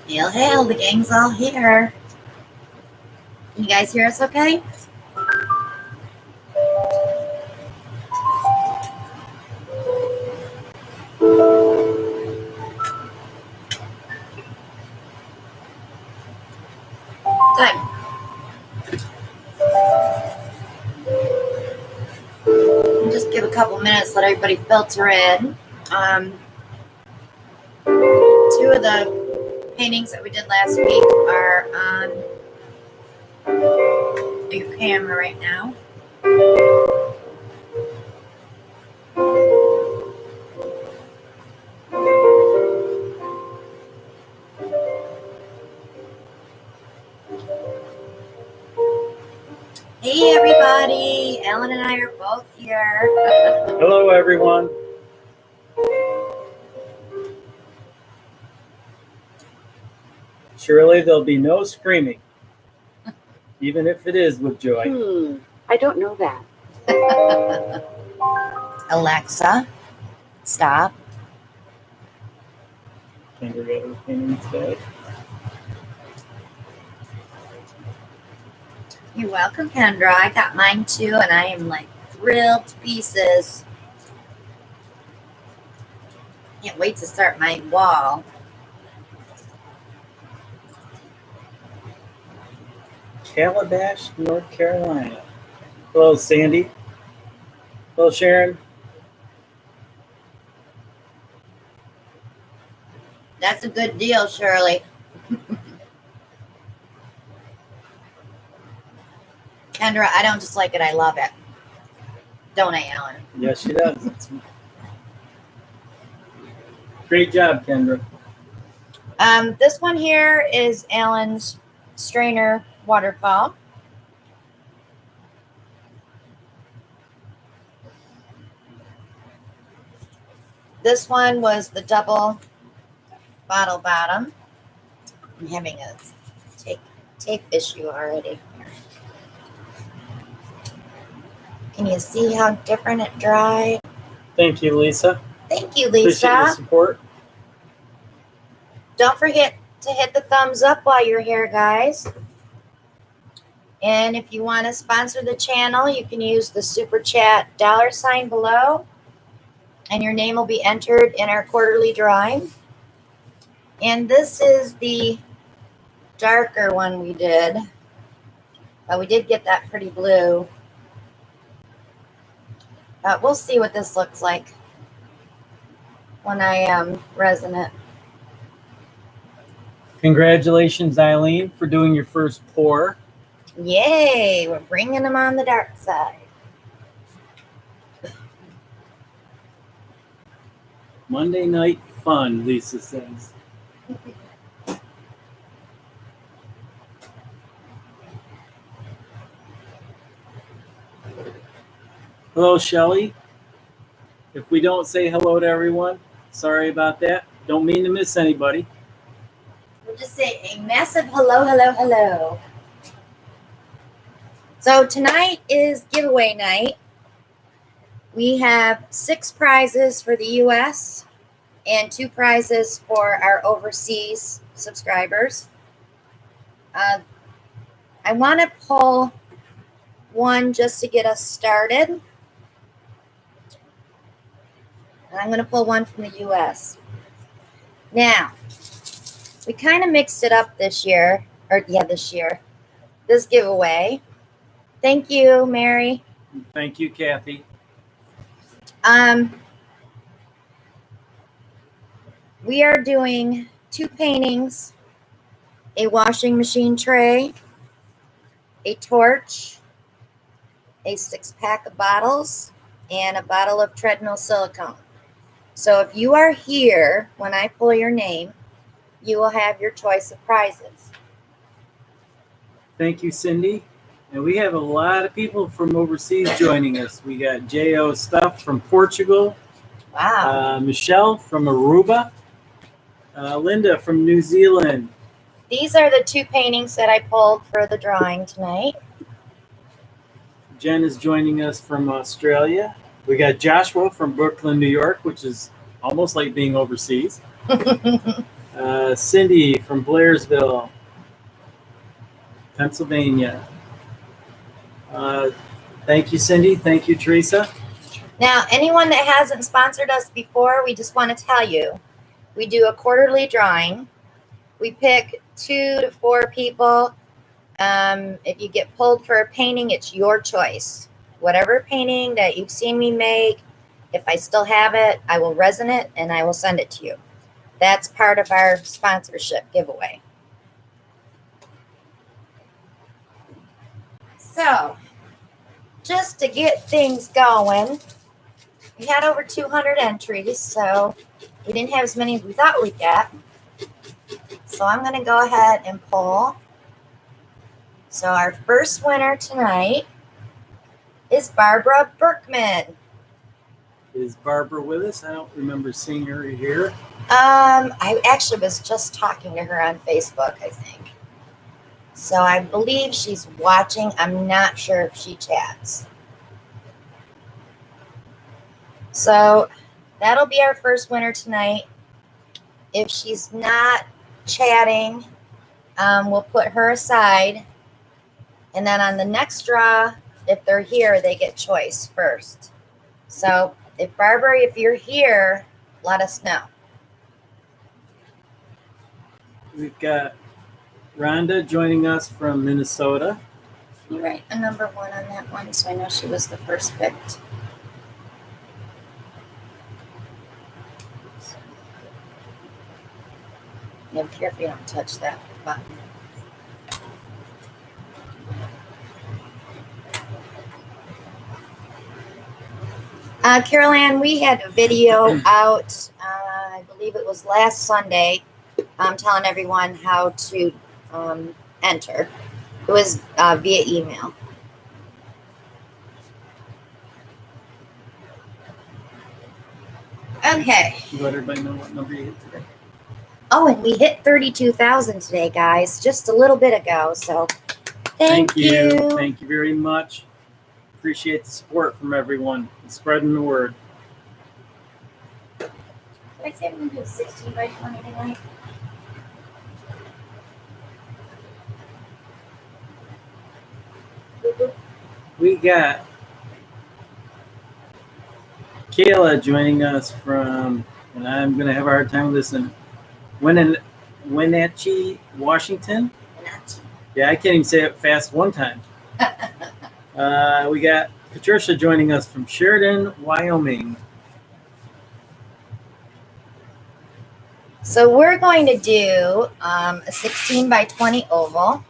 Hail, hail, the gang's all here. Can you guys hear us okay? Good. Just give a couple minutes, let everybody filter in. Two of the paintings that we did last week are on your camera right now. Hey everybody, Alan and I are both here. Hello everyone. Surely there'll be no screaming, even if it is with joy. I don't know that. Alexa, stop. Kendra got her painting today. You're welcome, Kendra. I got mine too, and I am like thrilled to pieces. Can't wait to start my wall. Calabash, North Carolina. Hello, Sandy. Hello, Sharon. That's a good deal, Shirley. Kendra, I don't just like it, I love it. Don't I, Alan? Yes, she does. Great job, Kendra. This one here is Alan's strainer waterfall. This one was the double bottle bottom. I'm having a tape issue already. Can you see how different it dried? Thank you, Lisa. Thank you, Appreciate Lisa. your support. Don't forget to hit the thumbs up while you're here, guys. And if you want to sponsor the channel, you can use the super chat $ below, and your name will be entered in our quarterly drawing. And this is the darker one we did. But we did get that pretty blue. We'll see what this looks like when I resin it. Congratulations, Eileen, for doing your first pour. Yay, we're bringing them on the dark side. Monday night fun, Lisa says. Hello, Shelly. If we don't say hello to everyone, sorry about that. Don't mean to miss anybody. We'll just say a massive hello, hello, hello. So tonight is giveaway night. We have 6 prizes for the U.S. and 2 prizes for our overseas subscribers. I want to pull one just to get us started. And I'm going to pull one from the U.S. Now, we kind of mixed it up this year, this giveaway. Thank you, Mary. Thank you, Kathy. We are doing 2 paintings, a washing machine tray, a torch, a 6-pack of bottles, and a bottle of treadmill silicone. So if you are here when I pull your name, you will have your choice of prizes. Thank you, Cindy. And we have a lot of people from overseas joining us. We got J.O. Stuff from Portugal. Wow. Michelle from Aruba. Linda from New Zealand. These are the 2 paintings that I pulled for the drawing tonight. Jen is joining us from Australia. We got Joshua from Brooklyn, New York, which is almost like being overseas. Cindy from Blairsville, Pennsylvania. Thank you, Cindy. Thank you, Teresa. Now, anyone that hasn't sponsored us before, we just want to tell you, we do a quarterly drawing. We pick 2 to 4 people. If you get pulled for a painting, it's your choice. Whatever painting that you've seen me make, if I still have it, I will resin it and I will send it to you. That's part of our sponsorship giveaway. So, just to get things going, we had over 200 entries, so we didn't have as many as we thought we'd get. So I'm going to go ahead and pull. So our first winner tonight is Barbara Berkman. Is Barbara with us? I don't remember seeing her here. I actually was just talking to her on Facebook, I think. So I believe she's watching. I'm not sure if she chats. So that'll be our first winner tonight. If she's not chatting, we'll put her aside. And then on the next draw, if they're here, they get choice first. So if Barbara, if you're here, let us know. We've got Rhonda joining us from Minnesota. Can you write a number 1 on that one so I know she was the first picked? Yeah, be careful you don't touch that button. Carol Ann, we had a video out, I believe it was last Sunday, telling everyone how to enter. It was via email. Okay. You let everybody know what number you hit today. Oh, and we hit 32,000 today, guys, just a little bit ago. So thank you. Thank you very much. Appreciate the support from everyone and spreading the word. Did I say I'm going to do a 16 by 20 tonight? We got Kayla joining us from, and I'm going to have a hard time with this, in Wenatchee, Washington. Yeah, I can't even say it fast one time. We got Patricia joining us from Sheridan, Wyoming. So we're going to do a 16 by 20 oval,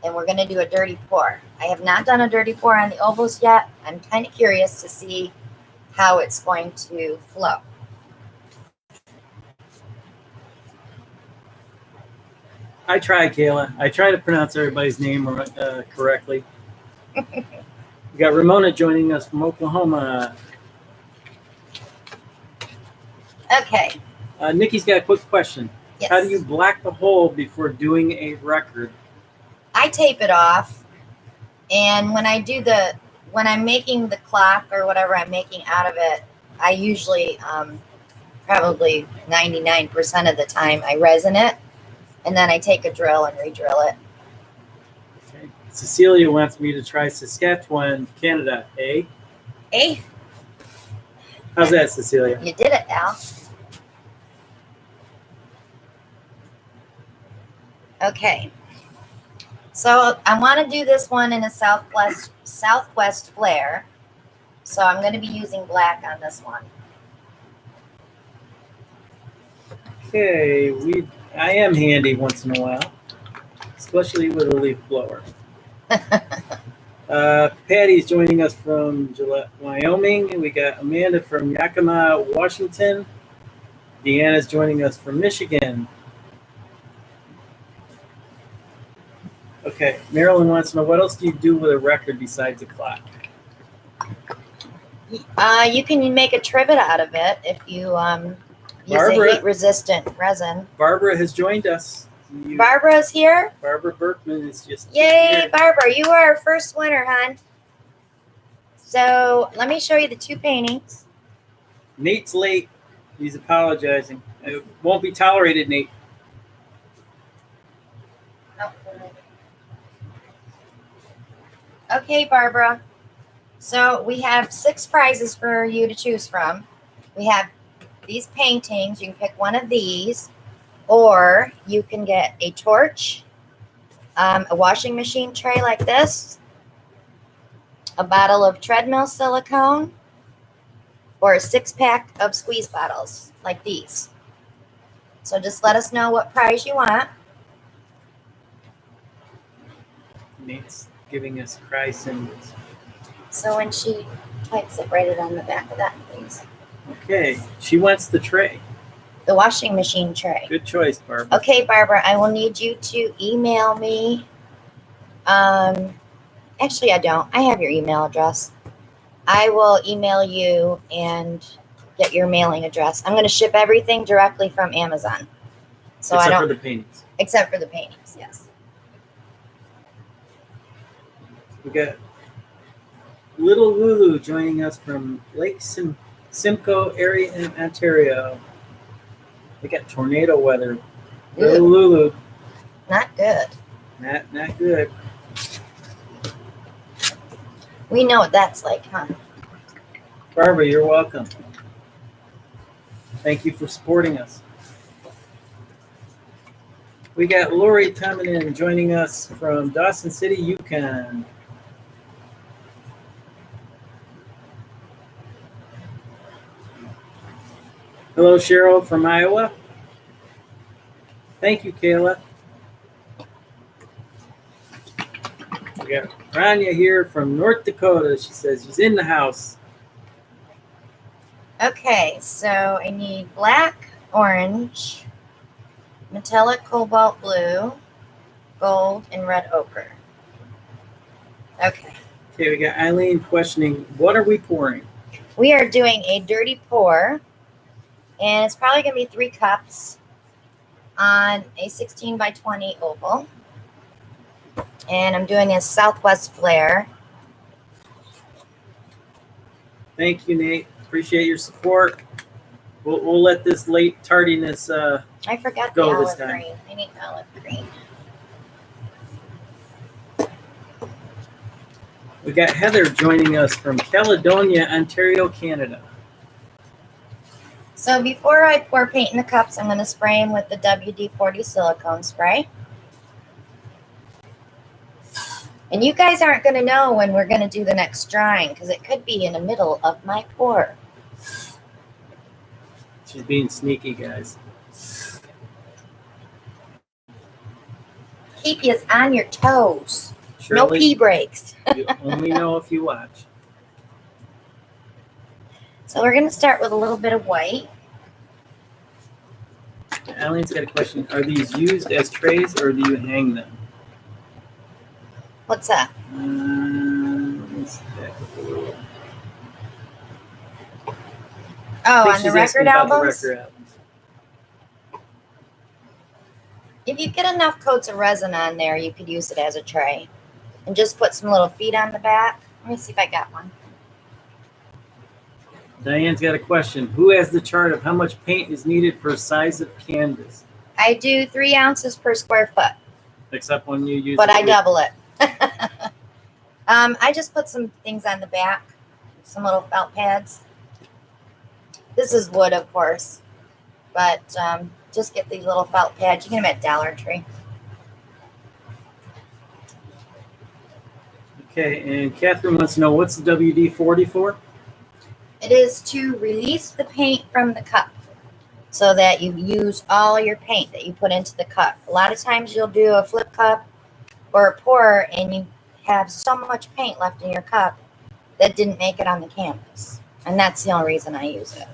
and we're going to do a dirty pour. I have not done a dirty pour on the ovals yet. I'm kind of curious to see how it's going to flow. I try, Kayla. I try to pronounce everybody's name correctly. We got Ramona joining us from Oklahoma. Okay. Nikki's got a quick question. Yes. How do you black the hole before doing a record? I tape it off, and when I'm making the clock or whatever I'm making out of it, I usually probably 99% of the time I resin it, and then I take a drill and re-drill it. Okay. Cecilia wants me to try Saskatchewan, Canada. Eh? Hey, How's that, Cecilia? you did it, Al. Okay. So I want to do this one in a southwest flare. So I'm going to be using black on this one. Okay, I am handy once in a while, especially with a leaf blower. Patty's joining us from Gillette, Wyoming, and we got Amanda from Yakima, Washington. Deanna's joining us from Michigan. Okay, Marilyn wants to know, what else do you do with a record besides a clock? You can make a trivet out of it if you use a heat-resistant resin. Barbara has joined us. Barbara's here? Barbara Berkman is just Yay, here. Barbara, you are our first winner, hon. So let me show you the two paintings. Nate's late. He's apologizing. It won't be tolerated, Nate. Okay, Barbara. So we have 6 prizes for you to choose from. We have these paintings. You can pick one of these, or you can get a torch, a washing machine tray like this, a bottle of treadmill silicone, or a 6-pack of squeeze bottles like these. So just let us know what prize you want. Nate's giving us cry symbols. So when she types it, write it on the back of that, please. Okay, she wants the tray. The washing machine tray. Good choice, Barbara. Okay, Barbara, I will need you to email me. Actually, I don't. I have your email address. I will email you and get your mailing address. I'm going to ship everything directly from Amazon. So Except I don't. for the paintings. Except for the paintings, yes. We got Little Lulu joining us from Lake Simcoe area in Ontario. We got tornado weather. Little Lulu. Not good. Not good. We know what that's like, huh? Barbara, you're welcome. Thank you for supporting us. We got Lori coming in, joining us from Dawson City, Yukon. Hello, Cheryl from Iowa. Thank you, Kayla. We got Rania here from North Dakota. She says she's in the house. Okay, so I need black, orange, metallic cobalt blue, gold, and red ochre. Okay. Okay, we got Eileen questioning, what are we pouring? We are doing a dirty pour, and it's probably going to be 3 cups on a 16 by 20 oval. And I'm doing a Southwest flare. Thank you, Nate. Appreciate your support. We'll let this late tardiness I forgot the go olive this time. green. I need olive green. We got Heather joining us from Caledonia, Ontario, Canada. So before I pour paint in the cups, I'm going to spray them with the WD-40 silicone spray. And you guys aren't going to know when we're going to do the next drying because it could be in the middle of my pour. She's being sneaky, guys. Keep you on your toes. Shirley, No pee breaks. You only know if you watch. So we're going to start with a little bit of white. Eileen's got a question. Are these used as trays or do you hang them? What's that? Oh, on the record albums? If you get enough coats of resin on there, you could use it as a tray. And just put some little feet on the back. Let me see if I got one. Diane's got a question. Who has the chart of how much paint is needed per size of canvas? I do 3 ounces per square foot. Except when you use But I double it. I just put some things on the back. Some little felt pads. This is wood, of course. But just get these little felt pads. You can get them at Dollar Tree. Okay, and Catherine wants to know, what's the WD-40 for? It is to release the paint from the cup so that you use all your paint that you put into the cup. A lot of times you'll do a flip cup or a pour and you have so much paint left in your cup that didn't make it on the canvas. And that's the only reason I use it.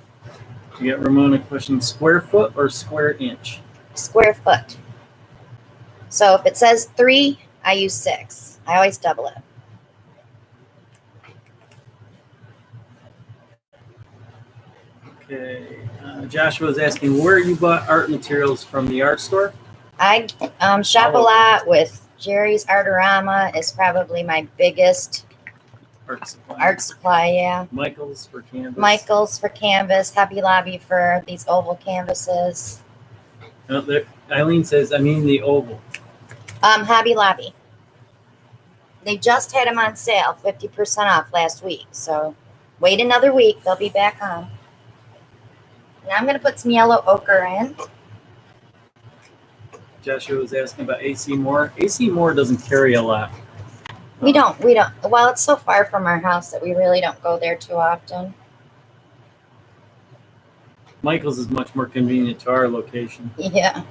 You got Ramona question, square foot or square inch? Square foot. So if it says 3, I use 6. I always double it. Okay, Joshua's asking, where you bought art materials from, the art store? I shop a lot with Jerry's Artarama is probably my biggest Art Supply. Art Supply, yeah. Michael's for canvas. Michael's for canvas. Hobby Lobby for these oval canvases. No, Eileen says, I mean the oval. Hobby Lobby. They just had them on sale, 50% off last week. So wait another week. They'll be back on. Now I'm going to put some yellow ochre in. Joshua was asking about AC Moore. AC Moore doesn't carry a lot. We don't. Well, it's so far from our house that we really don't go there too often. Michael's is much more convenient to our location. Yeah.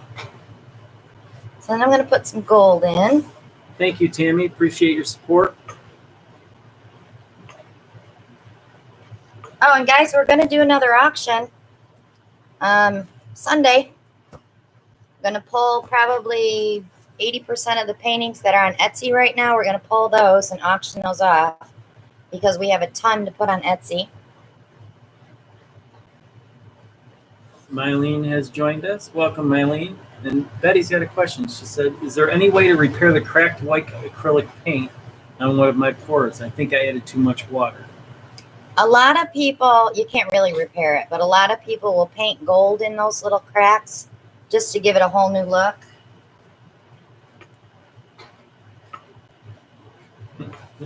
So then I'm going to put some gold in. Thank you, Tammy. Appreciate your support. Oh, and guys, we're going to do another auction Sunday. I'm going to pull probably 80% of the paintings that are on Etsy right now. We're going to pull those and auction those off because we have a ton to put on Etsy. Mylene has joined us. Welcome, Mylene. And Betty's got a question. She said, is there any way to repair the cracked white acrylic paint on one of my pours? I think I added too much water. A lot of people, you can't really repair it, but a lot of people will paint gold in those little cracks just to give it a whole new look.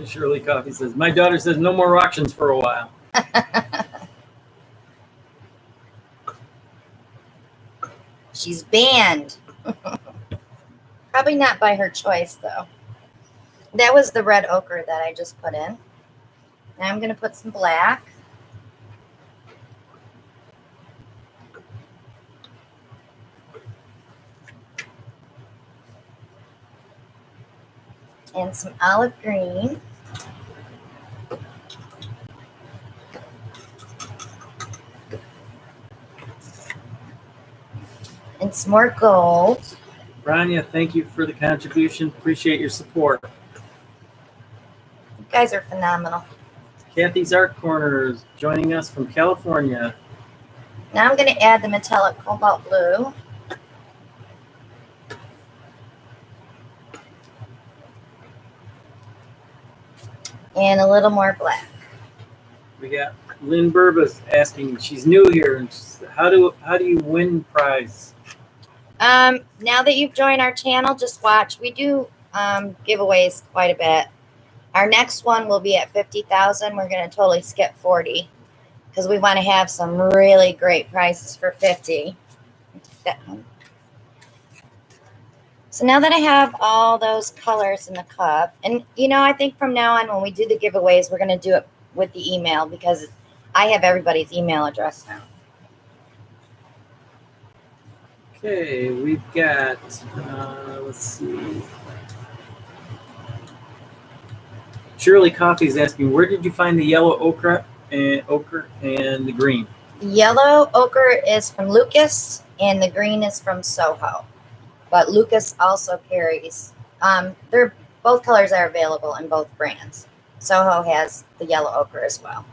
Shirley Coffee says, my daughter says no more auctions for a while. She's banned. Probably not by her choice, though. That was the red ochre that I just put in. Now I'm going to put some black. And some olive green. And some more gold. Rania, thank you for the contribution. Appreciate your support. You guys are phenomenal. Kathy's Art Corner is joining us from California. Now I'm going to add the metallic cobalt blue. And a little more black. We got Lynn Burbas asking, she's new here, and how do you win prize? Now that you've joined our channel, just watch. We do giveaways quite a bit. Our next one will be at 50,000. We're going to totally skip 40 because we want to have some really great prizes for 50. That one. So now that I have all those colors in the cup, and I think from now on when we do the giveaways, we're going to do it with the email because I have everybody's email address now. Okay, we've got, let's see. Shirley Coffee is asking, where did you find the yellow ochre and the green? Yellow ochre is from Lucas, and the green is from Soho. But Lucas also carries, both colors are available in both brands. Soho has the yellow ochre as well.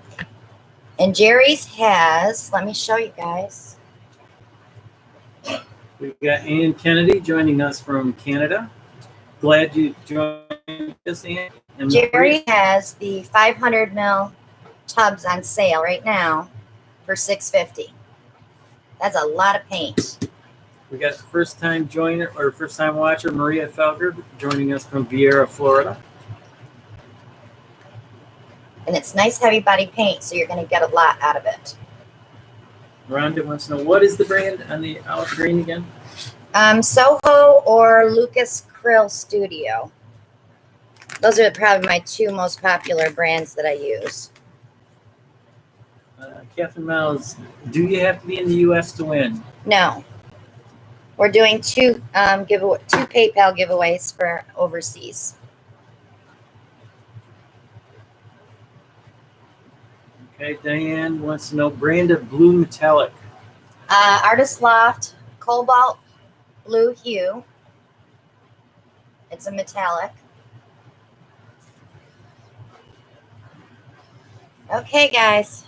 And Jerry's has, let me show you guys. We've got Ann Kennedy joining us from Canada. Glad you joined us, Ann. And Jerry has the 500 ml tubs on sale right now for $6.50. That's a lot of paint. We got first time watcher Maria Felger joining us from Vieira, Florida. And it's nice heavy body paint, so you're going to get a lot out of it. Rhonda wants to know, what is the brand on the olive green again? Soho or Lucas Krill Studio. Those are probably my two most popular brands that I use. Catherine Miles, do you have to be in the U.S. to win? No. We're doing two PayPal giveaways for overseas. Okay, Diane wants to know brand of blue metallic. Artist Loft Cobalt Blue Hue. It's a metallic. Okay, guys.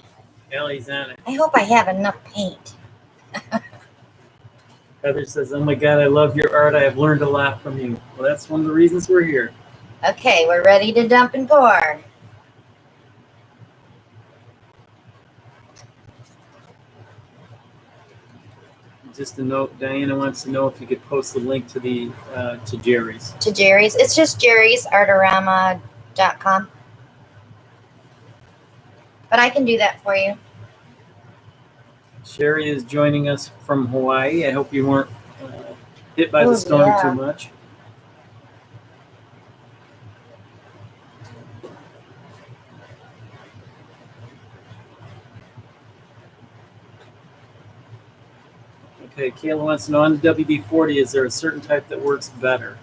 Ellie's on it. I hope I have enough paint. Heather says, oh my God, I love your art. I have learned a lot from you. Well, that's one of the reasons we're here. Okay, we're ready to dump and pour. just a note. Diana wants to know if you could post the link to the to Jerry's. To Jerry's. It's just Jerry's, Artarama.com. But I can do that for you. Sherry is joining us from Hawaii. I hope you weren't hit by the storm too much. Okay, Kayla wants to know, on the WD-40, is there a certain type that works better?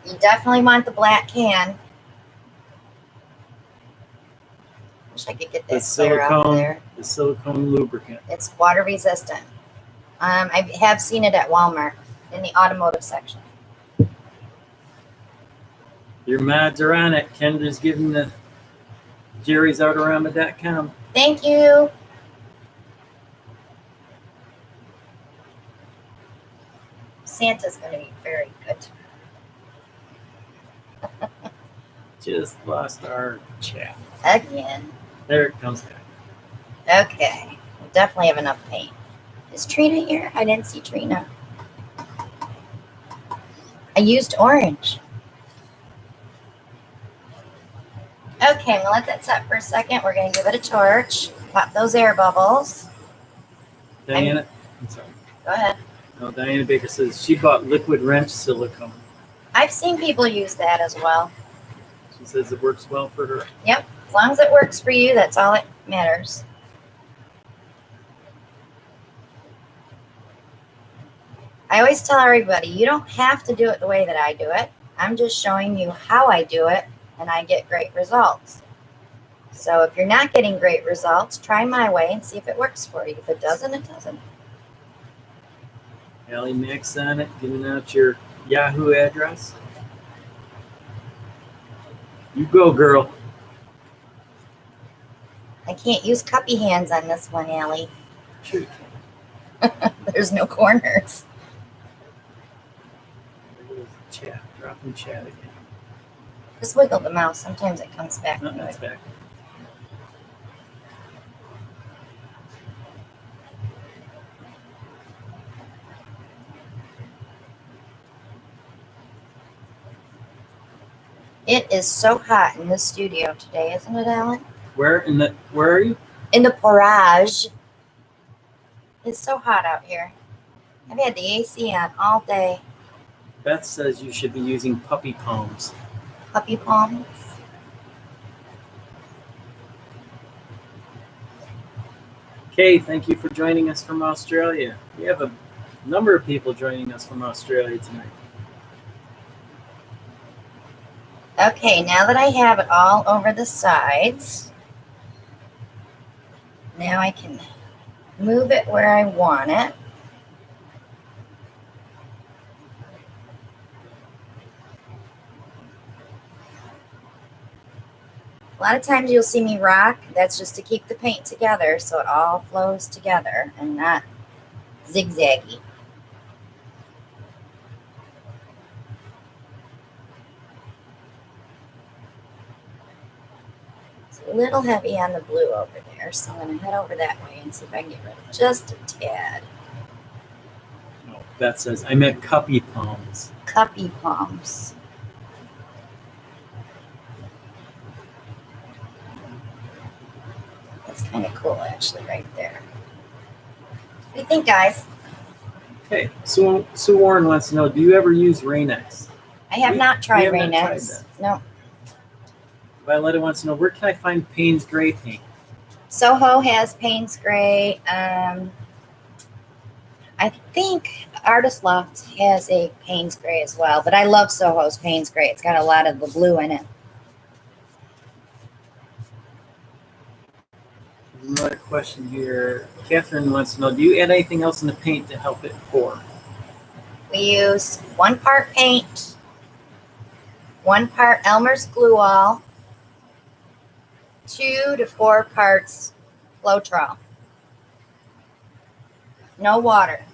You definitely want the black can. Wish I could get that clear off of there. The silicone lubricant. It's water resistant. I have seen it at Walmart in the automotive section. Your mods are on it. Kendra's giving the Jerry's Artarama.com. Thank you. Santa's going to be very good. Just lost our chat. Again. There it comes back. Okay. We definitely have enough paint. Is Trina here? I didn't see Trina. I used orange. Okay, I'm going to let that set for a second. We're going to give it a torch. Pop those air bubbles. Diana, I'm sorry. Go ahead. No, Diana Baker says she bought liquid wrench silicone. I've seen people use that as well. She says it works well for her. Yep. As long as it works for you, that's all that matters. I always tell everybody, you don't have to do it the way that I do it. I'm just showing you how I do it, and I get great results. So if you're not getting great results, try my way and see if it works for you. If it doesn't, it doesn't. Allie Max on it, giving out your Yahoo address. You go, girl. I can't use cuppy hands on this one, Allie. Sure. There's no corners. Chat, dropping chat again. Just wiggle the mouse. Sometimes it comes back. No, it's back. It is so hot in the studio today, isn't it, Alan? Where are you? In the garage. It's so hot out here. I've had the AC on all day. Beth says you should be using puppy palms. Puppy palms. Kay, thank you for joining us from Australia. We have a number of people joining us from Australia tonight. Okay, now that I have it all over the sides, now I can move it where I want it. A lot of times you'll see me rock. That's just to keep the paint together so it all flows together and not zigzaggy. It's a little heavy on the blue over there, so I'm going to head over that way and see if I can get rid of just a tad. No, Beth says, I meant cuppy palms. Cuppy palms. That's kind of cool, actually, right there. What do you think, guys? Okay, Sue Warren wants to know, do you ever use Rain-X? I have not tried Rain-X. No. Violetta wants to know, where can I find Payne's Gray paint? Soho has Payne's Gray. I think Artist Loft has a Payne's Gray as well, but I love Soho's Payne's Gray. It's got a lot of the blue in it. Another question here. Catherine wants to know, do you add anything else in the paint to help it pour? We use 1 part paint, 1 part Elmer's glue all, 2 to 4 parts Floetrol. No water.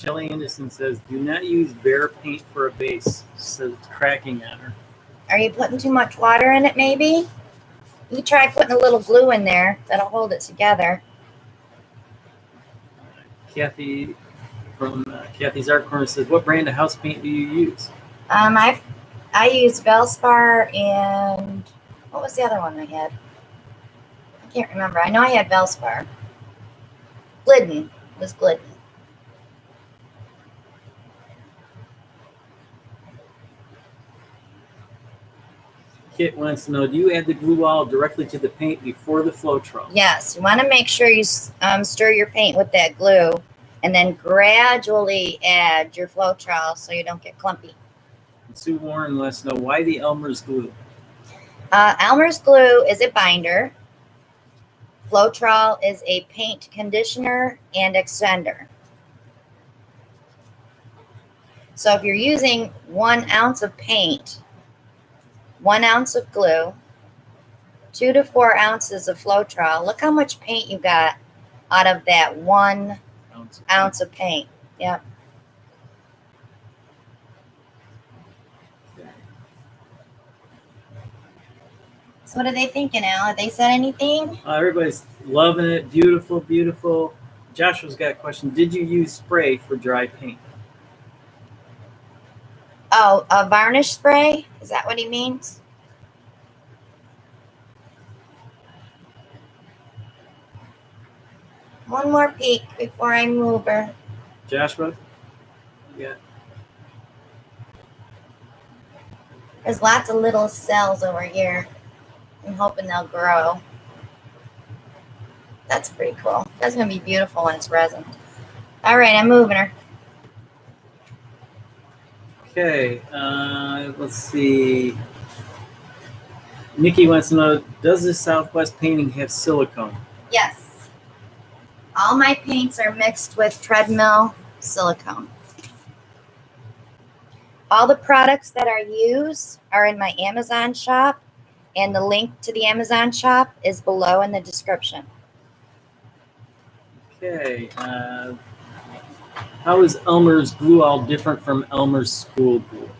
Shelly Anderson says, do not use bare paint for a base. So it's cracking on her. Are you putting too much water in it, maybe? You try putting a little glue in there. That'll hold it together. Kathy from Kathy's Art Corner says, what brand of house paint do you use? I use Valspar and what was the other one I had? I can't remember. I know I had Valspar. Glidden. It was Glidden. Kit wants to know, do you add the glue wall directly to the paint before the Floetrol? Yes, you want to make sure you stir your paint with that glue and then gradually add your Floetrol so you don't get clumpy. And Sue Warren wants to know, why the Elmer's glue? Elmer's glue is a binder. Floetrol is a paint conditioner and extender. So if you're using 1 ounce of paint, 1 ounce of glue, 2 to 4 ounces of Floetrol. Look how much paint you got out of that 1 ounce of paint. Yep. So what are they thinking, Al? Have they said anything? Everybody's loving it. Beautiful, beautiful. Joshua's got a question. Did you use spray for dry paint? Oh, a varnish spray? Is that what he means? One more peek before I move her. Joshua? Yeah. There's lots of little cells over here. I'm hoping they'll grow. That's pretty cool. That's going to be beautiful when it's resin. All right, I'm moving her. Okay, let's see. Nikki wants to know, does this Southwest painting have silicone? Yes. All my paints are mixed with treadmill silicone. All the products that are used are in my Amazon shop, and the link to the Amazon shop is below in the description. Okay, how is Elmer's glue all different from Elmer's school glue?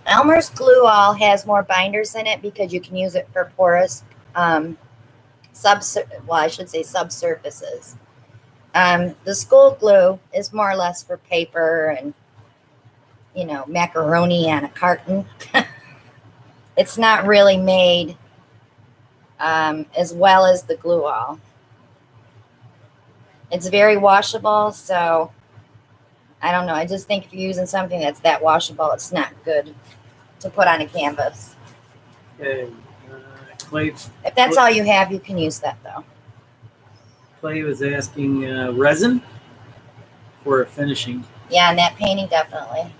Elmer's glue all has more binders in it because you can use it for porous subsurfaces. The school glue is more or less for paper and, you know, macaroni on a carton. It's not really made as well as the glue all. It's very washable, so I don't know. I just think if you're using something that's that washable, it's not good to put on a canvas. Okay, Clay. If that's all you have, you can use that, though. Clay was asking resin for finishing. Yeah, and that painting, definitely.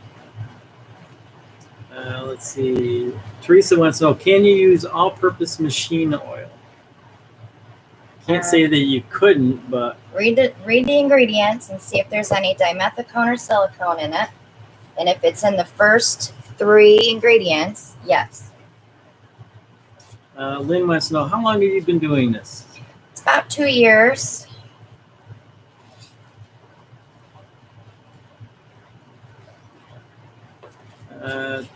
Let's see. Teresa wants to know, can you use all-purpose machine oil? Can't say that you couldn't, but... Read the ingredients and see if there's any dimethicone or silicone in it. And if it's in the first 3 ingredients, yes. Lynn wants to know, how long have you been doing this? It's about 2 years.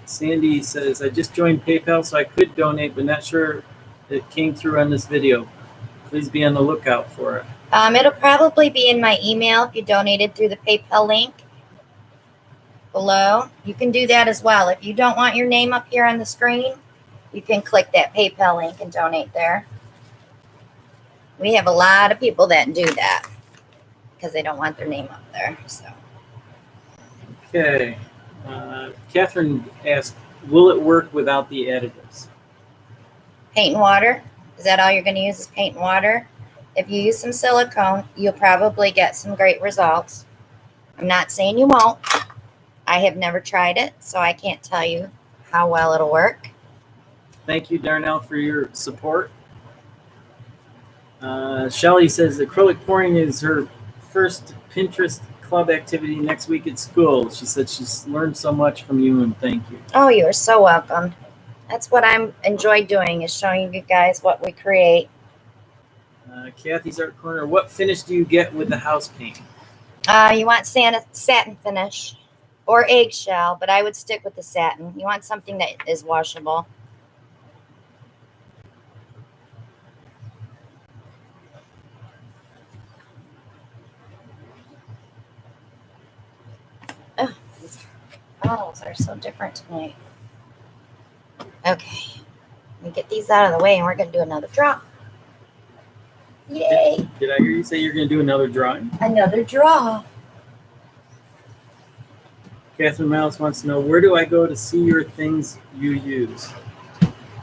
Sandy says, I just joined PayPal, so I could donate, but not sure it came through on this video. Please be on the lookout for it. It'll probably be in my email if you donated through the PayPal link below. You can do that as well. If you don't want your name up here on the screen, you can click that PayPal link and donate there. We have a lot of people that do that because they don't want their name up there. So. Okay. Catherine asked, will it work without the additives? Paint and water. Is that all you're going to use is paint and water? If you use some silicone, you'll probably get some great results. I'm not saying you won't. I have never tried it, so I can't tell you how well it'll work. Thank you, Darnell, for your support. Shelly says acrylic pouring is her first Pinterest club activity next week at school. She said she's learned so much from you, and thank you. Oh, you are so welcome. That's what I'm enjoy doing, is showing you guys what we create. Kathy's Art Corner, what finish do you get with the house paint? You want satin finish or eggshell, but I would stick with the satin. You want something that is washable. Oh, these bottles are so different tonight. Okay, let me get these out of the way and we're going to do another draw. Yay! Did I hear you say you're going to do another drawing? Another draw. Catherine Miles wants to know, where do I go to see your things you use?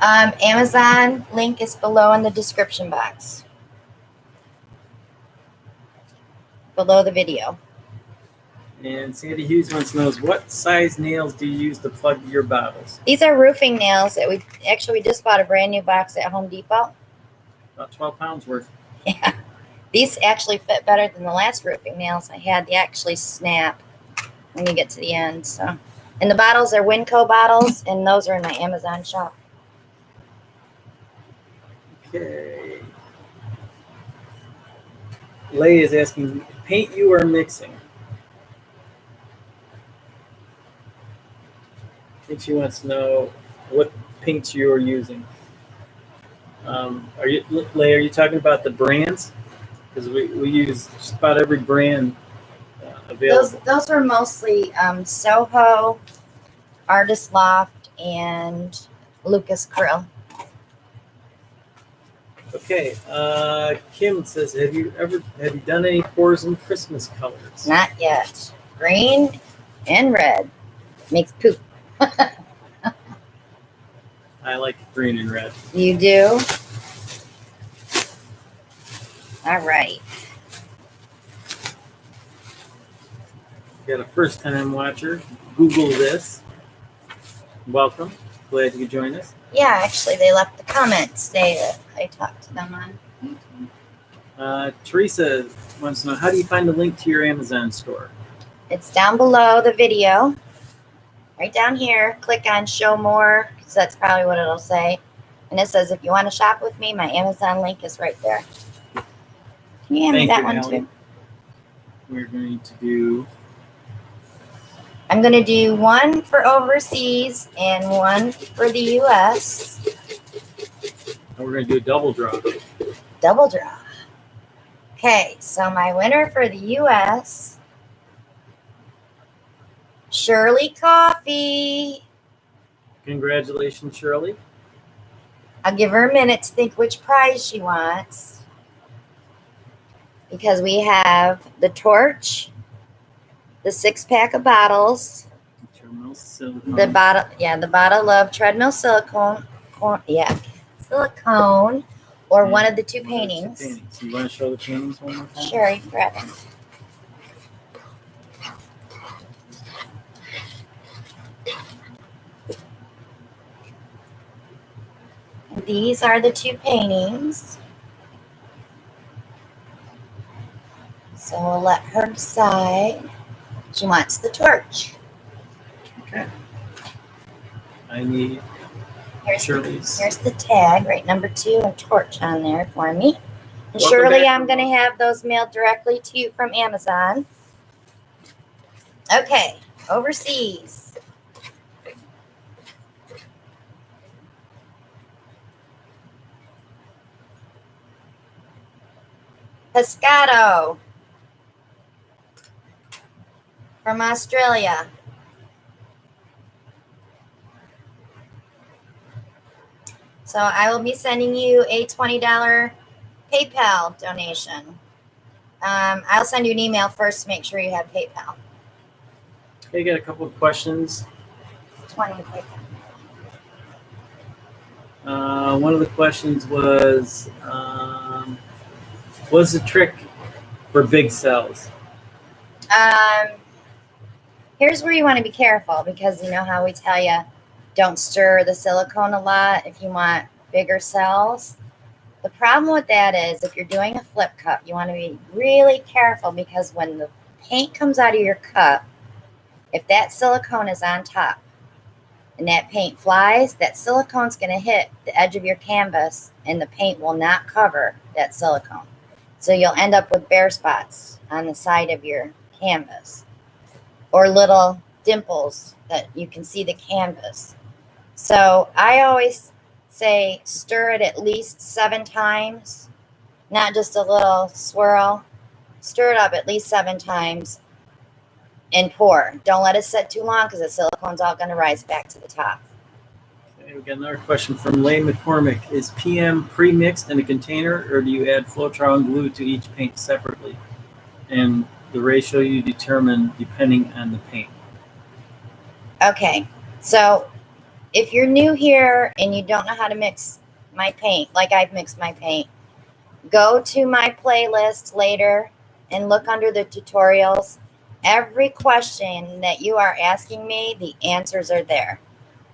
Amazon link is below in the description box. Below the video. And Sandy Hughes wants to know, what size nails do you use to plug your bottles? These are roofing nails that we just bought a brand new box at Home Depot. About 12 pounds worth. Yeah. These actually fit better than the last roofing nails I had. They actually snap when you get to the end. So, and the bottles are Winco bottles, and those are in my Amazon shop. Okay. Lay is asking, paint you are mixing? I think she wants to know what paints you are using. Lay, are you talking about the brands? Because we use just about every brand available. Those were mostly Soho, Artist Loft, and Lucas Krill. Okay, Kim says, have you done any pours in Christmas colors? Not yet. Green and red makes poop. I like green and red. You do? All right. Got a first time watcher. Google this. Welcome. Glad you could join us. Yeah, actually, they left the comments today that I talked to them on. Teresa wants to know, how do you find the link to your Amazon store? It's down below the video. Right down here. Click on show more, because that's probably what it'll say. And it says, if you want to shop with me, my Amazon link is right there. Can you hand me that one too? We're going to do... I'm going to do one for overseas and one for the U.S. And we're going to do a double draw. Double draw. Okay, so my winner for the U.S., Shirley Coffee. Congratulations, Shirley. I'll give her a minute to think which prize she wants. Because we have the torch, the 6-pack of bottles, silicone. the bottle of treadmill silicone, silicone, or one of the two paintings. You want to show the paintings one more time? Sure, you can grab them. These are the two paintings. So we'll let her decide. She wants the torch. Okay. I need Shirley's. Here's the tag, right, number 2, and torch on there for me. And Welcome Shirley, back. I'm going to have those mailed directly to you from Amazon. Okay, overseas. Pescado from Australia. So I will be sending you a $20 PayPal donation. I'll send you an email first to make sure you have PayPal. Okay, got a couple of questions. 20 PayPal. One of the questions was, what's the trick for big cells? Here's where you want to be careful, because you know how we tell you don't stir the silicone a lot if you want bigger cells. The problem with that is if you're doing a flip cup, you want to be really careful, because when the paint comes out of your cup, if that silicone is on top and that paint flies, that silicone's going to hit the edge of your canvas and the paint will not cover that silicone. So you'll end up with bare spots on the side of your canvas, or little dimples that you can see the canvas. So I always say stir it at least 7 times, not just a little swirl. Stir it up at least 7 times and pour. Don't let it sit too long because the silicone's all going to rise back to the top. Okay, we got another question from Lane McCormick. Is PM pre-mixed in a container, or do you add Floetrol and glue to each paint separately? And the ratio you determine depending on the paint. Okay, so if you're new here and you don't know how to mix my paint, like I've mixed my paint, go to my playlist later and look under the tutorials. Every question that you are asking me, the answers are there.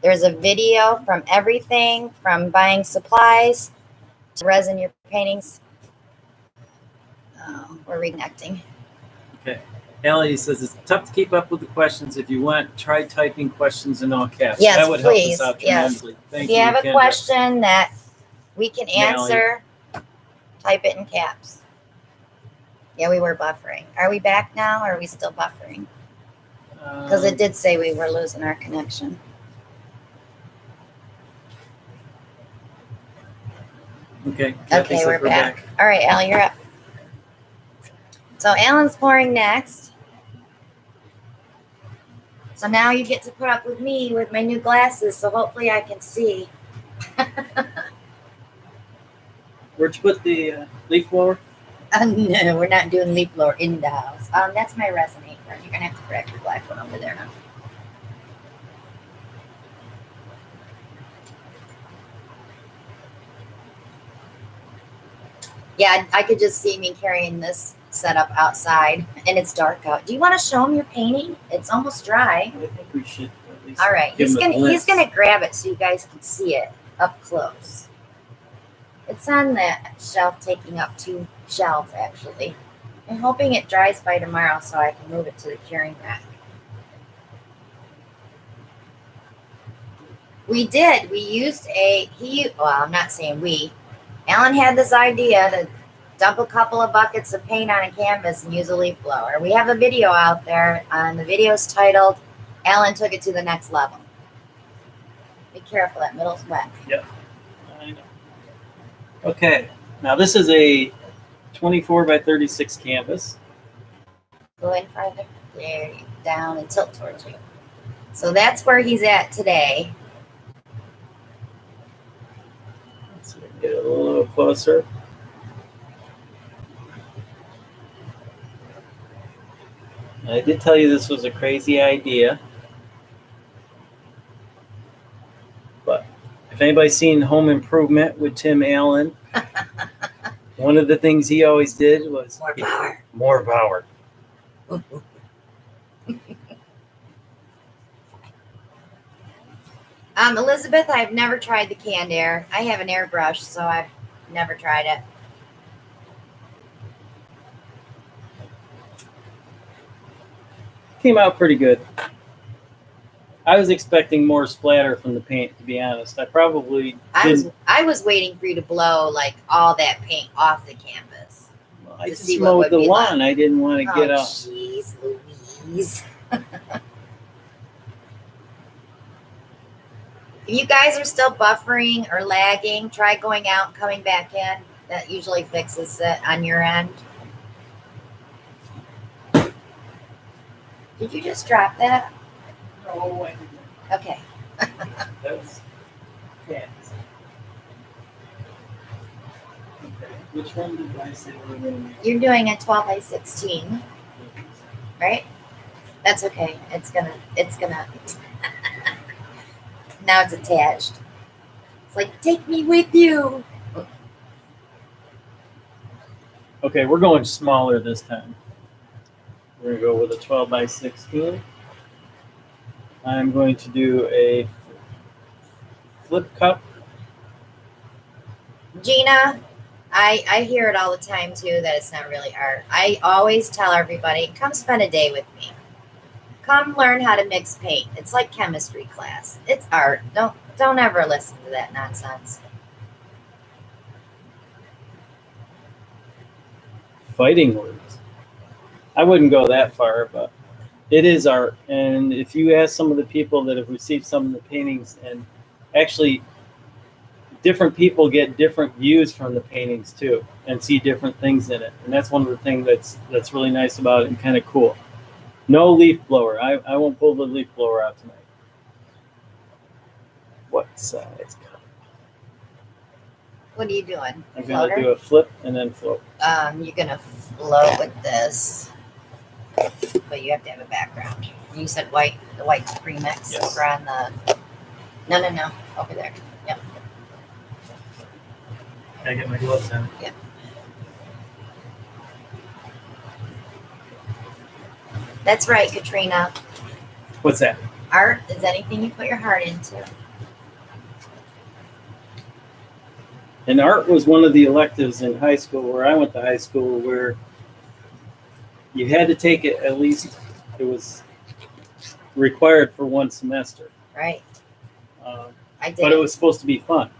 There's a video from everything from buying supplies to resin your paintings. Oh, we're reconnecting. Okay. Allie says it's tough to keep up with the questions. If you want, try typing questions in all caps. Yes, that would please. help us out Yes. tremendously. Thank If you. you have a Kendra. question that we can Allie. answer, type it in caps. Yeah, we were buffering. Are we back now, or are we still buffering? Because it did say we were losing our connection. Okay. Kathy Okay, says we're back. All right, Al, you're up. So Alan's pouring next. So now you get to put up with me with my new glasses, so hopefully I can see. Where'd you put the leaf blower? No, we're not doing leaf blower in the house. That's my resin apron. You're going to have to grab your black one over there now. Yeah, I could just see me carrying this setup outside, and it's dark out. Do you want to show him your painting? It's almost dry. I think we should at least. All right, give he's him a glimpse. gonna grab it so you guys can see it up close. It's on that shelf, taking up 2 shelves actually. I'm hoping it dries by tomorrow so I can move it to the curing rack. We did. We used well, I'm not saying we. Alan had this idea to dump a couple of buckets of paint on a canvas and use a leaf blower. We have a video out there, and the video's titled, Alan Took It to the Next Level. Be careful, that middle's wet. Yep. I know. Okay. Now this is a 24 by 36 canvas. Go in farther. There, down and tilt towards you. So that's where he's at today. Let's see if we can get it a little closer. I did tell you this was a crazy idea. But if anybody's seen Home Improvement with Tim Allen, one of the things he always did was More power. More power. Elizabeth, I've never tried the canned air. I have an airbrush, so I've never tried it. Came out pretty good. I was expecting more splatter from the paint, to be honest. I probably didn't. I was waiting for you to blow like all that paint off the canvas. Well, I to just see what mowed would the be lawn. left. I didn't want to get out. Jeez Louise. If you guys are still buffering or lagging, try going out and coming back in. That usually fixes it on your end. Did you just drop that? No, I didn't. Okay. That was cats. Okay. Which one did I say we were going to make? You're doing a 12 by 16, right? That's okay. It's gonna. Now it's attached. It's like, take me with you. Okay, we're going smaller this time. We're going to go with a 12 by 16. I'm going to do a flip cup. Gina, I hear it all the time too that it's not really art. I always tell everybody, come spend a day with me. Come learn how to mix paint. It's like chemistry class. It's art. Don't ever listen to that nonsense. Fighting words. I wouldn't go that far, but it is art. And if you ask some of the people that have received some of the paintings, and actually different people get different views from the paintings too, and see different things in it. And that's one of the things that's really nice about it and kind of cool. No leaf blower. I won't pull the leaf blower out tonight. What size cup? What are you doing? I'm Floater? gonna do a flip and then float. You're gonna float with this, but you have to have a background. You said white, the white's premix Yes. over on the. No, over there. Yep. Can I get my gloves on? Yep. That's right, Katrina. What's that? Art is anything you put your heart into. And art was one of the electives in high school, where I went to high school, where you had to take it at least, it was required for one semester. Right. I did. But it was supposed to be fun.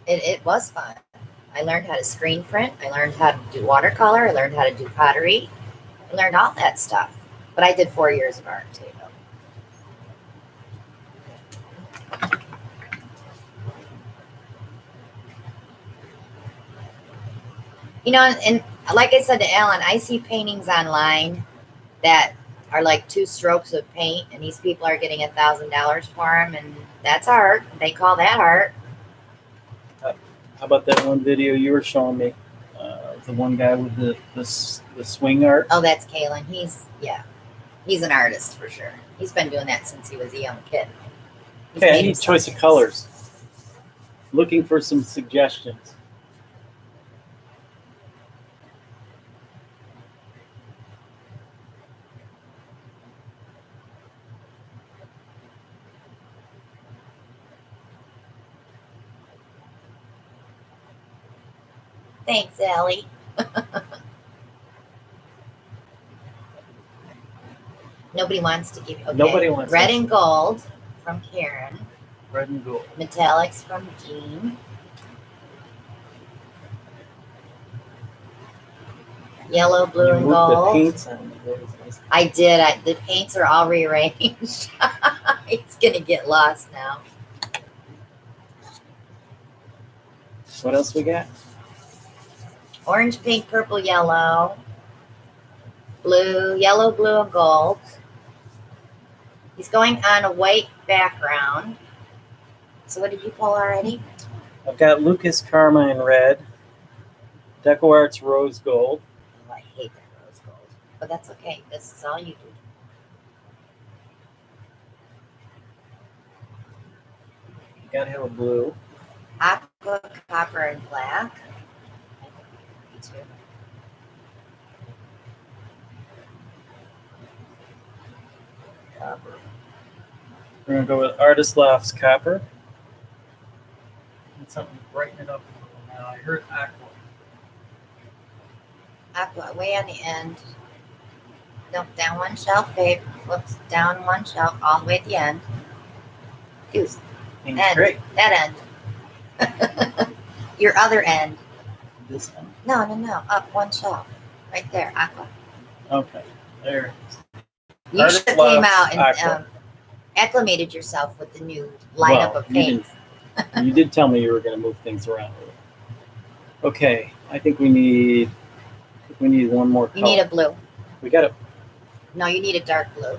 It was fun. I learned how to screen print. I learned how to do watercolor. I learned how to do pottery. I learned all that stuff. But I did 4 years of art too. You know, and like I said to Alan, I see paintings online that are like 2 strokes of paint, and these people are getting $1,000 for them, and that's art. They call that art. How about that one video you were showing me? The one guy with the swing art. Oh, that's Kalen. He's an artist for sure. He's been doing that since he was a young kid. Okay, I need choice of colors. Looking for some suggestions. Thanks, Allie. Nobody wants to give you. Okay. Nobody wants red to. and gold from Karen. Red and gold. Metallics from Jean. Yellow, blue, and gold. The paints on it. I did. The paints are all rearranged. It's gonna get lost now. What else we got? Orange, pink, purple, yellow. Blue, yellow, blue, and gold. He's going on a white background. So what did you pull already? I've got Lucas Carmine red. Deco Arts rose gold. Oh, I hate that rose gold. But that's okay. This is all you do. You gotta have a blue. Aqua, copper, and black. Me too. Copper. We're gonna go with Artist Lofts copper. Need something to brighten it up a little now. I heard aqua. Aqua, way on the end. Nope, down one shelf, babe. Whoops, down one shelf, all the way at the end. Goose. Seems End. great. That end. Your other end. This one. No. Up one shelf. Right there, aqua. Okay. There. You Artist should have came Lofts out and aqua. acclimated yourself with the new lineup of paints. You did tell me you were going to move things around. Okay, I think we need one more color. You need a blue. We got it. No, you need a dark blue.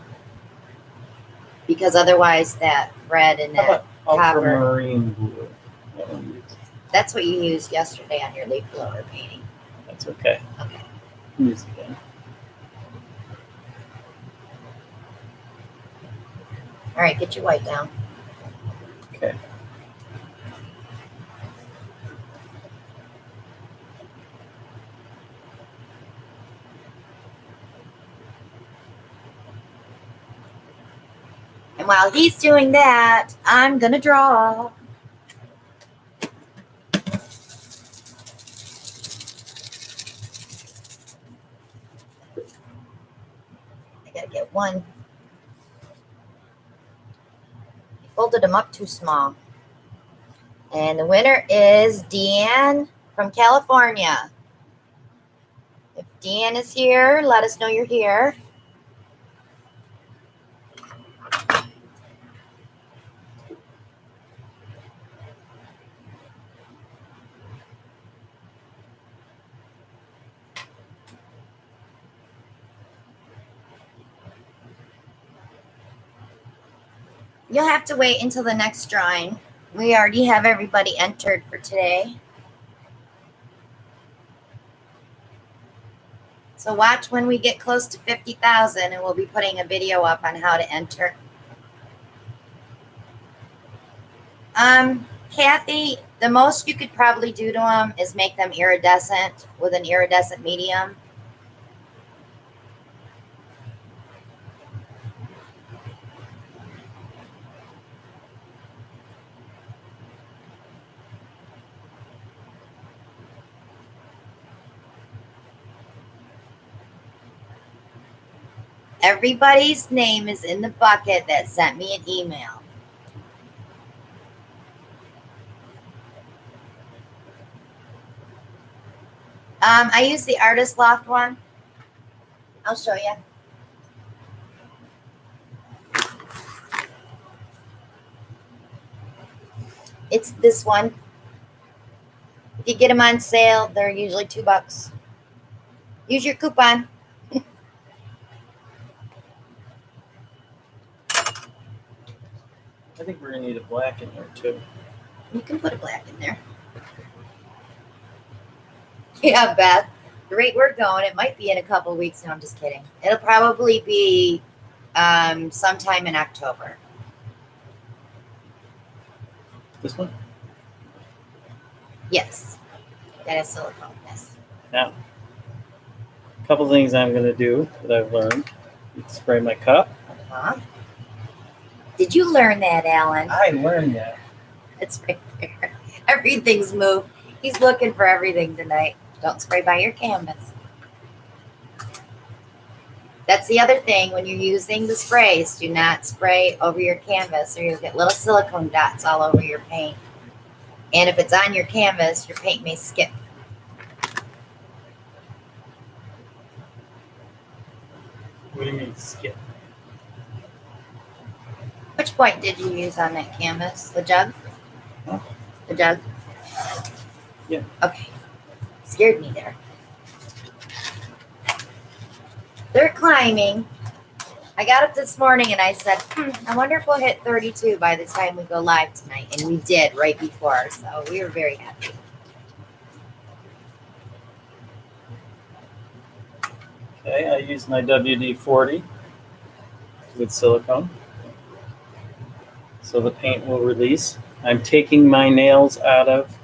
Because otherwise that red and How that about copper, ultramarine blue? That one used. that's what you used yesterday on your leaf blower painting. That's okay. Okay. Use it again. All right, get your white down. Okay. And while he's doing that, I'm going to draw. I got to get one. You folded them up too small. And the winner is Deanne from California. Dan is here. Let us know you're here. You'll have to wait until the next drawing. We already have everybody entered for today. So watch when we get close to 50,000 and we'll be putting a video up on how to enter. Kathy, the most you could probably do to them is make them iridescent with an iridescent medium. Everybody's name is in the bucket that sent me an email. I use the Artist Loft one. I'll show you. It's this one. If you get them on sale, they're usually $2. Use your coupon. I think we're gonna need a black in there too. You can put a black in there. Yeah, Beth. The rate we're going, it might be in a couple of weeks. No, I'm just kidding. It'll probably be sometime in October. This one? Yes. That is silicone, yes. Now, a couple things I'm gonna do that I've learned. Spray my cup. Uh-huh. Did you learn that, Alan? I learned that. It's right there. Everything's moved. He's looking for everything tonight. Don't spray by your canvas. That's the other thing. When you're using the sprays, do not spray over your canvas or you'll get little silicone dots all over your paint. And if it's on your canvas, your paint may skip. What do you mean skip? Which point did you use on that canvas? The jug? Huh? The jug? Yeah. Okay. Scared me there. They're climbing. I got up this morning and I said, I wonder if we'll hit 32 by the time we go live tonight. And we did right before, so we were very happy. Okay, I use my WD-40 with silicone. So the paint will release. I'm taking my nails out of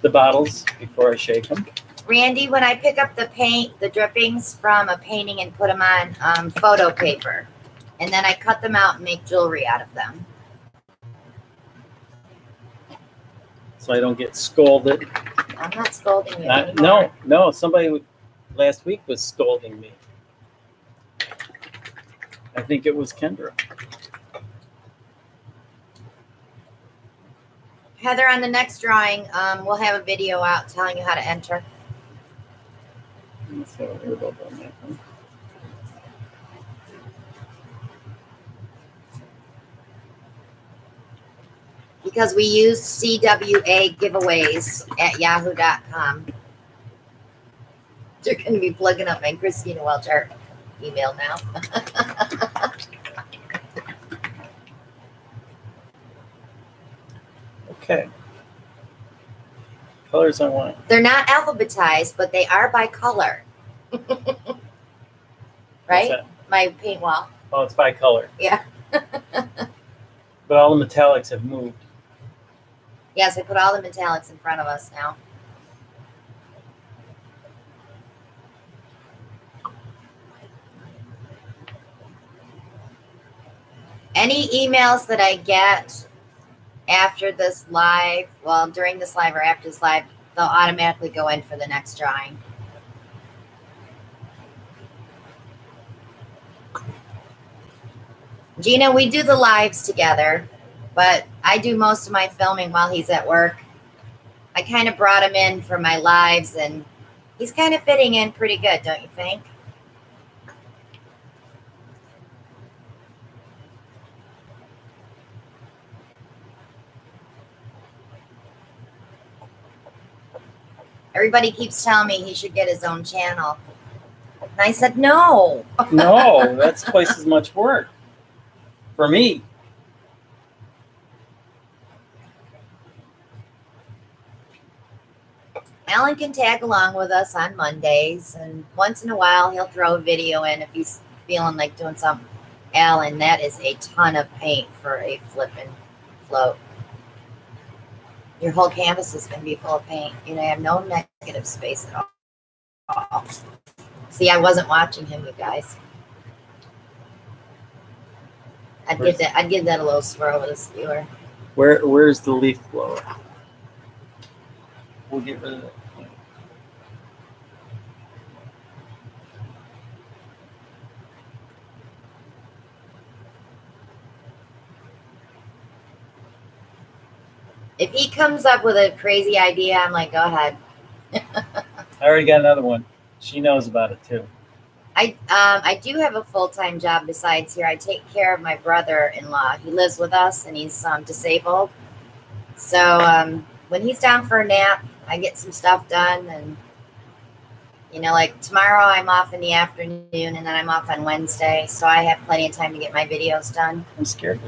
the bottles before I shake them. Randy, when I pick up the paint, the drippings from a painting and put them on photo paper, and then I cut them out and make jewelry out of them. So I don't get scolded. I'm not scolding you anymore. No, somebody last week was scolding me. I think it was Kendra. Heather, on the next drawing, we'll have a video out telling you how to enter. Let's have a hear about that one. Because we used CWA giveaways at yahoo.com. They're going to be plugging up my Christina Welch art email now. Okay. Colors I want. They're not alphabetized, but they are by color. Right? My paint wall. Oh, it's by color. Yeah. But all the metallics have moved. Yes, I put all the metallics in front of us now. Any emails that I get after this live, well, during this live or after this live, they'll automatically go in for the next drawing. Gina, we do the lives together, but I do most of my filming while he's at work. I kind of brought him in for my lives, and He's kind of fitting in pretty good, don't you think? Everybody keeps telling me he should get his own channel. And I said, no. No, that's twice as much work for me. Alan can tag along with us on Mondays, and once in a while he'll throw a video in if he's feeling like doing something. Alan, that is a ton of paint for a flippin' float. Your whole canvas is going to be full of paint. You have no negative space at all. See, I wasn't watching him, you guys. I'd give that a little swirl with a skewer. Where's the leaf blower? We'll get rid of it. If he comes up with a crazy idea, I'm like, go ahead. I already got another one. She knows about it too. I do have a full-time job besides here. I take care of my brother-in-law. He lives with us, and he's disabled. So when he's down for a nap, I get some stuff done. And, like tomorrow I'm off in the afternoon, and then I'm off on Wednesday. So I have plenty of time to get my videos done. I'm scared.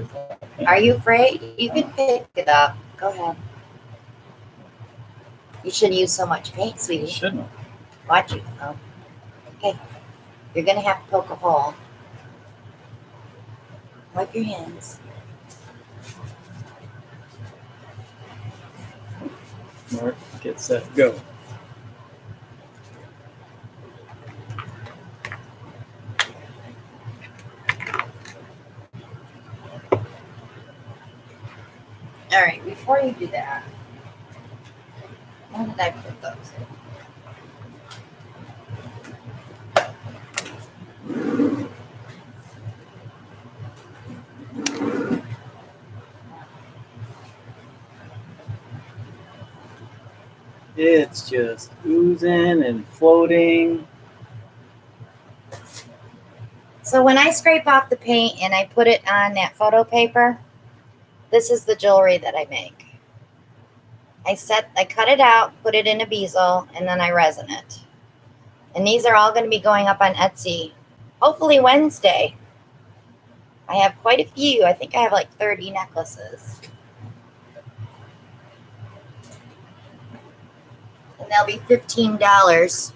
Are you afraid? You can pick it up. Go ahead. You shouldn't use so much paint, sweetie. Shouldn't. Watch it. Oh. Okay. You're going to have to poke a hole. Wipe your hands. Mark, get set, go. All right, before you do that, where did I put those? It's just oozing and floating. So when I scrape off the paint and I put it on that photo paper, this is the jewelry that I make. I cut it out, put it in a bezel, and then I resin it. And these are all going to be going up on Etsy, hopefully Wednesday. I have quite a few. I think I have like 30 necklaces. And they'll be $15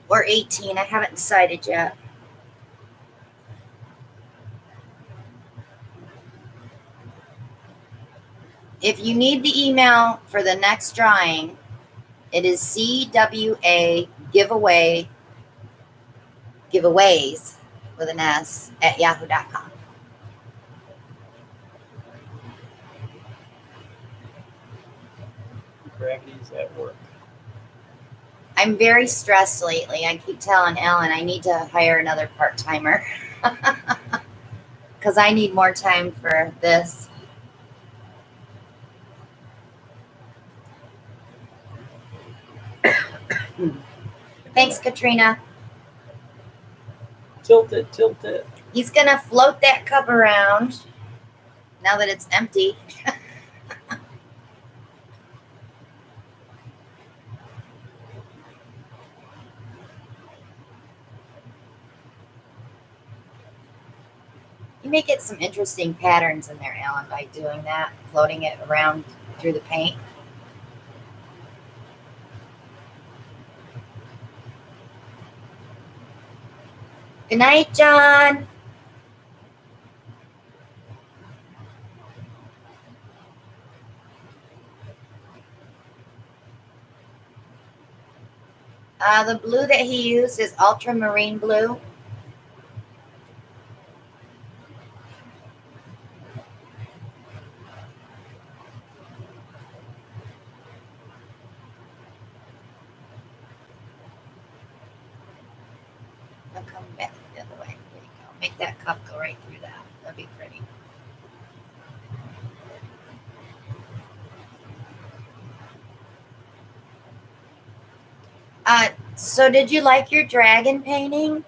or $18. I haven't decided yet. If you need the email for the next drawing, it is CWA giveaways with an S at yahoo.com. Gravity's at work. I'm very stressed lately. I keep telling Ellen I need to hire another part-timer because I need more time for this. Thanks, Katrina. Tilt it, tilt it. He's going to float that cup around now that it's empty. You may get some interesting patterns in there, Ellen, by doing that, floating it around through the paint. Good night, John. The blue that he used is ultramarine blue. I'll come back the other way. There you go. Make that cup go right through that. That'd be pretty. So did you like your dragon painting?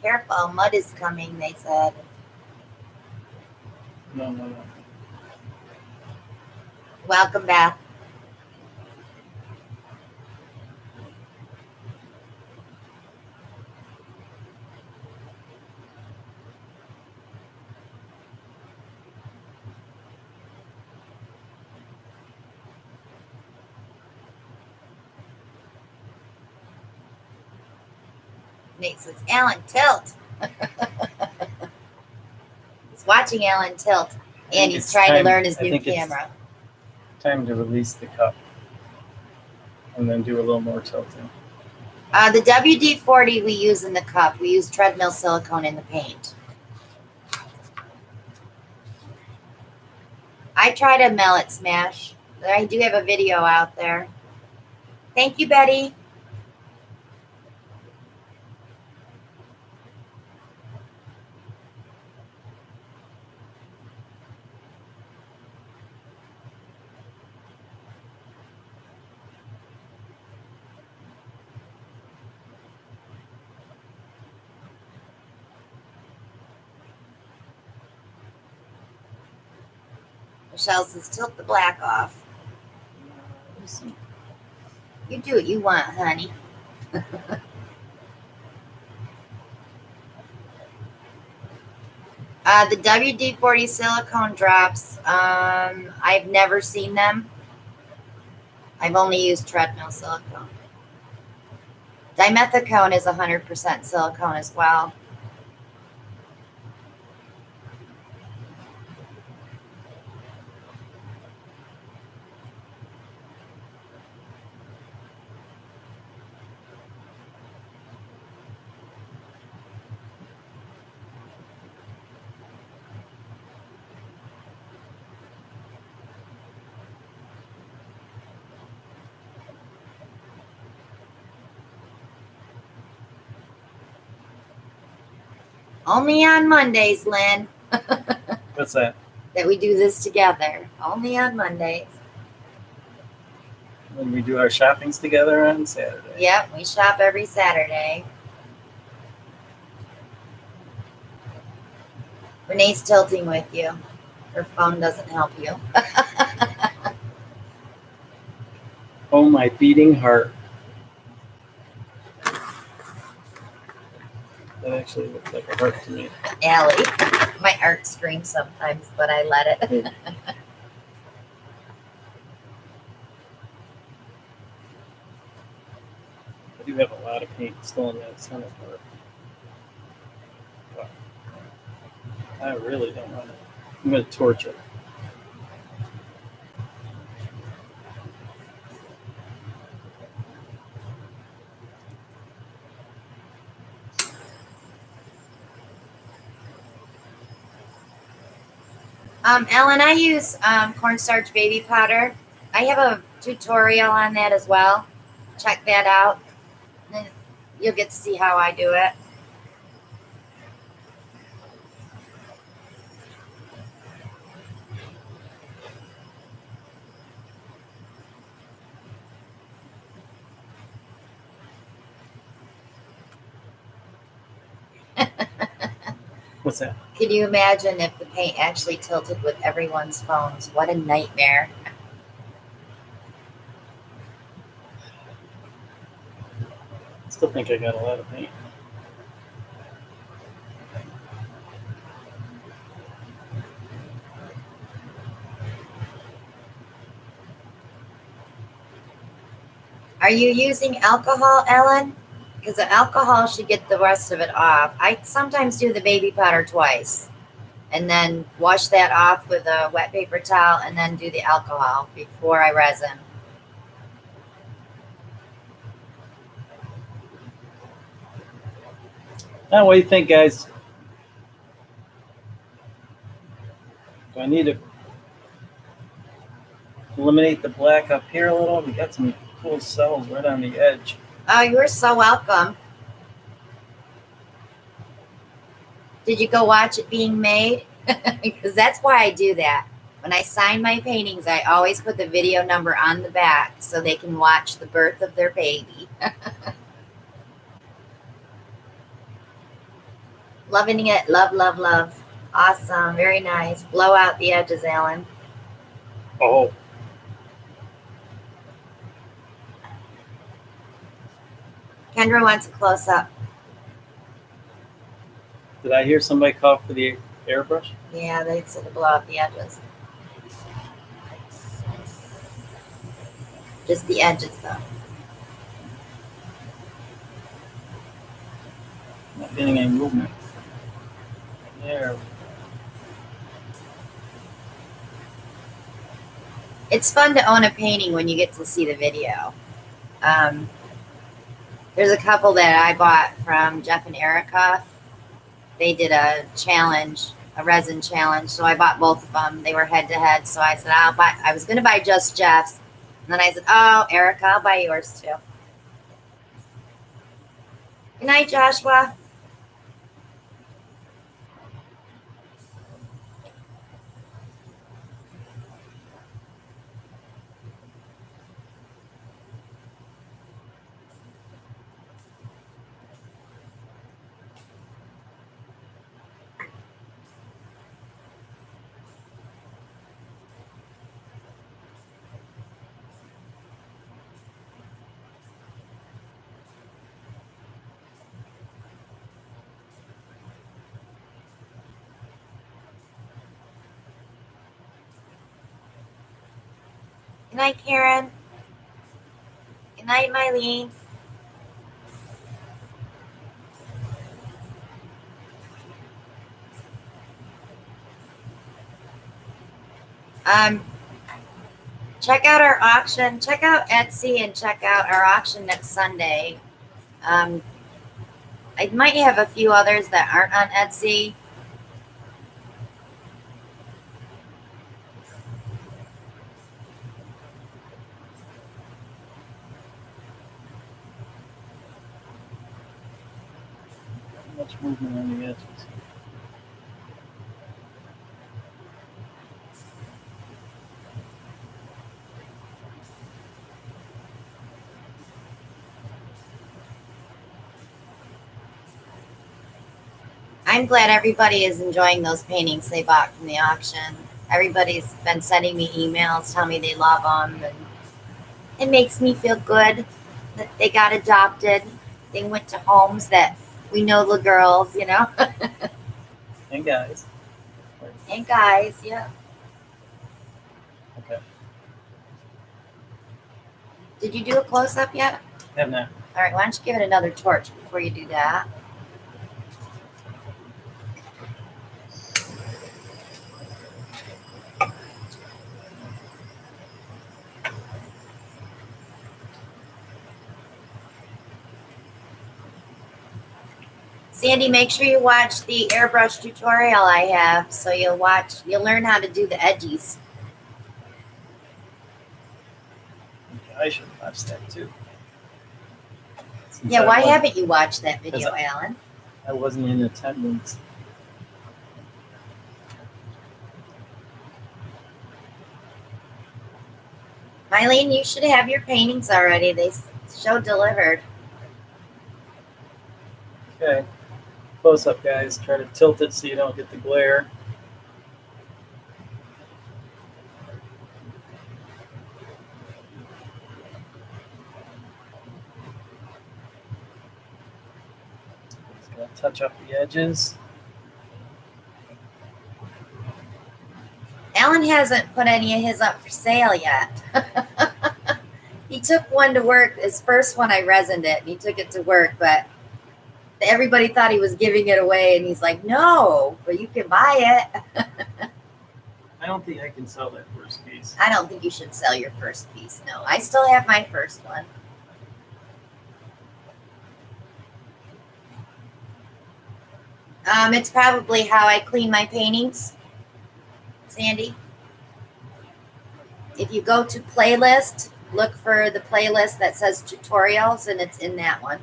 Careful, mud is coming, they said. No. Welcome back. Nate says, Alan, tilt. He's watching Alan tilt, and he's trying to learn his new camera. Time to release the cup and then do a little more tilting. The WD-40 we use in the cup. We use treadmill silicone in the paint. I tried a mallet smash. I do have a video out there. Thank you, Betty. Michelle says, tilt the black off. You do what you want, honey. The WD-40 silicone drops, I've never seen them. I've only used treadmill silicone. Dimethicone is 100% silicone as well. Only on Mondays, Lynn. What's that? That we do this together. Only on Mondays. When we do our shoppings together on Saturday. Yep, we shop every Saturday. Renee's tilting with you. Her phone doesn't help you. Oh, my beating heart. That actually looks like a heart to me. Allie. My heart screams sometimes, but I let it. I do have a lot of paint still in that center part. But I really don't want to. I'm going to torch it. Ellen, I use cornstarch baby powder. I have a tutorial on that as well. Check that out. Then you'll get to see how I do it. What's that? Can you imagine if the paint actually tilted with everyone's phones? What a nightmare. I still think I got a lot of paint. Are you using alcohol, Ellen? Because the alcohol should get the rest of it off. I sometimes do the baby powder twice and then wash that off with a wet paper towel and then do the alcohol before I resin. Now, what do you think, guys? Do I need to eliminate the black up here a little? We got some cool cells right on the edge. Oh, you're so welcome. Did you go watch it being made? Because that's why I do that. When I sign my paintings, I always put the video number on the back so they can watch the birth of their baby. Loving it. Love, love, love. Awesome. Very nice. Blow out the edges, Alan. Oh. Kendra wants a close-up. Did I hear somebody cough for the airbrush? Yeah, they said to blow out the edges. Just the edges, though. Not getting any movement. There. It's fun to own a painting when you get to see the video. There's a couple that I bought from Jeff and Erica. They did a challenge, a resin challenge, so I bought both of them. They were head to head, so I said I'll buy. I was going to buy just Jeff's, and then I said, "Oh, Erica, I'll buy yours too." Good night, Joshua. Good night, Karen. Good night, Mylene. Check out our auction. Check out Etsy and check out our auction next Sunday. I might have a few others that aren't on Etsy. Much movement on the edges. I'm glad everybody is enjoying those paintings they bought from the auction. Everybody's been sending me emails, telling me they love them, and it makes me feel good that they got adopted. They went to homes that we know the girls, you know. And guys. And guys, yeah. Okay. Did you do a close-up yet? Have not. All right, why don't you give it another torch before you do that? Sandy, make sure you watch the airbrush tutorial I have, so you'll learn how to do the edgies. I should watch that too. Since Yeah, I why wasn't- haven't you watched that video, Because Alan? I wasn't in attendance. Mylene, you should have your paintings already. They show delivered. Okay. Close up, guys. Try to tilt it so you don't get the glare. Just gonna touch up the edges. Alan hasn't put any of his up for sale yet. He took one to work. His first one, I resined it, and he took it to work, but everybody thought he was giving it away, and he's like, no, but you can buy it. I don't think I can sell that first piece. I don't think you should sell your first piece, no. I still have my first one. It's probably how I clean my paintings, Sandy. If you go to playlist, look for the playlist that says tutorials, and it's in that one.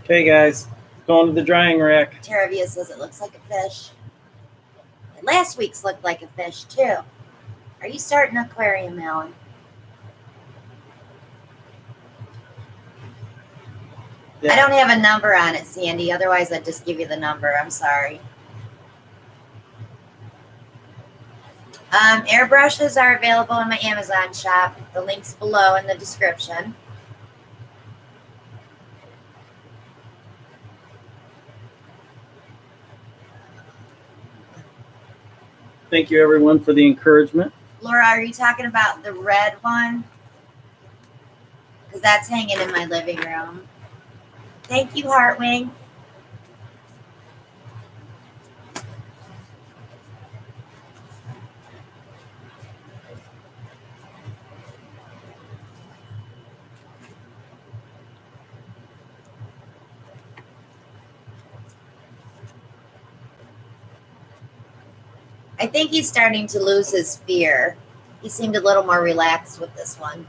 Okay, guys, going to the drying rack. Taravia says it looks like a fish. And last week's looked like a fish too. Are you starting an aquarium, Alan? Yeah. I don't have a number on it, Sandy. Otherwise, I'd just give you the number. I'm sorry. Airbrushes are available in my Amazon shop. The link's below in the description. Thank you, everyone, for the encouragement. Laura, are you talking about the red one? Because that's hanging in my living room. Thank you, Heartwing. I think he's starting to lose his fear. He seemed a little more relaxed with this one.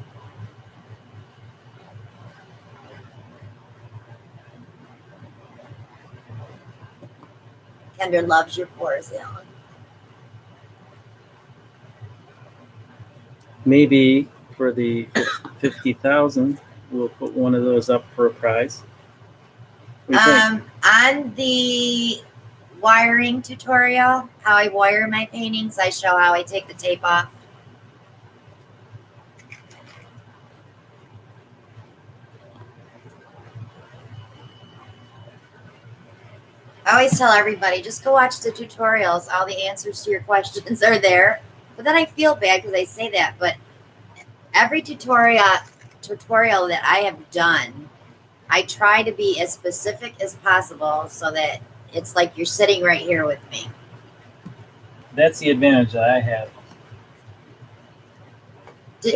Kendra loves your pores, Alan. Maybe for the 50,000, we'll put one of those up for a prize. On the wiring tutorial, how I wire my paintings, I show how I take the tape off. I always tell everybody, just go watch the tutorials. All the answers to your questions are there. But then I feel bad because I say that. But every tutorial that I have done, I try to be as specific as possible so that it's like you're sitting right here with me. That's the advantage that I have.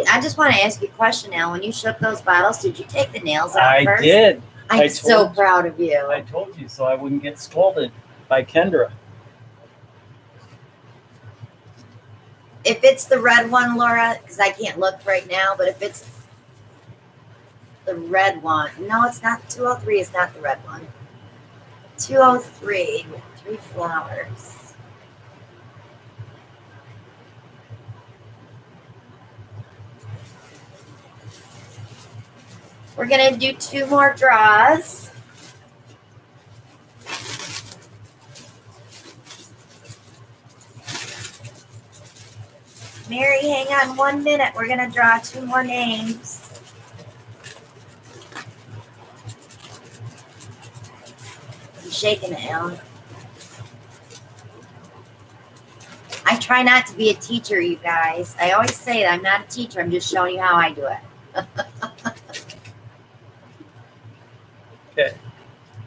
I just want to ask you a question now. When you shook those bottles, did you take the nails out I first? did. I'm so proud of you. I told you so I wouldn't get scolded by Kendra. If it's the red one, Laura, because I can't look right now, but if it's the red one, no, it's not. 203 is not the red one. 203, 3 flowers. We're going to do 2 more draws. Mary, hang on 1 minute. We're going to draw 2 more names. I'm shaking it, Alan. I try not to be a teacher, you guys. I always say that I'm not a teacher. I'm just showing you how I do it. Okay.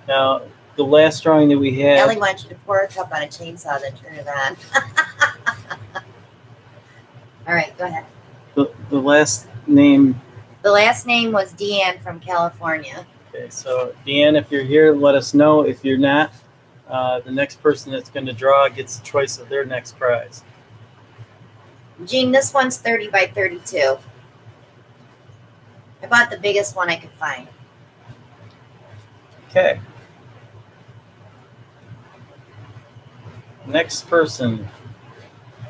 Now, the last drawing that we had. Ellie wants you to pour a cup on a chainsaw, then turn it on. All right, go ahead. The last name. The last name was Deanne from California. Okay, so Deanne, if you're here, let us know. If you're not, the next person that's going to draw gets the choice of their next prize. Jean, this one's 30 by 32. I bought the biggest one I could find. Okay. Next person,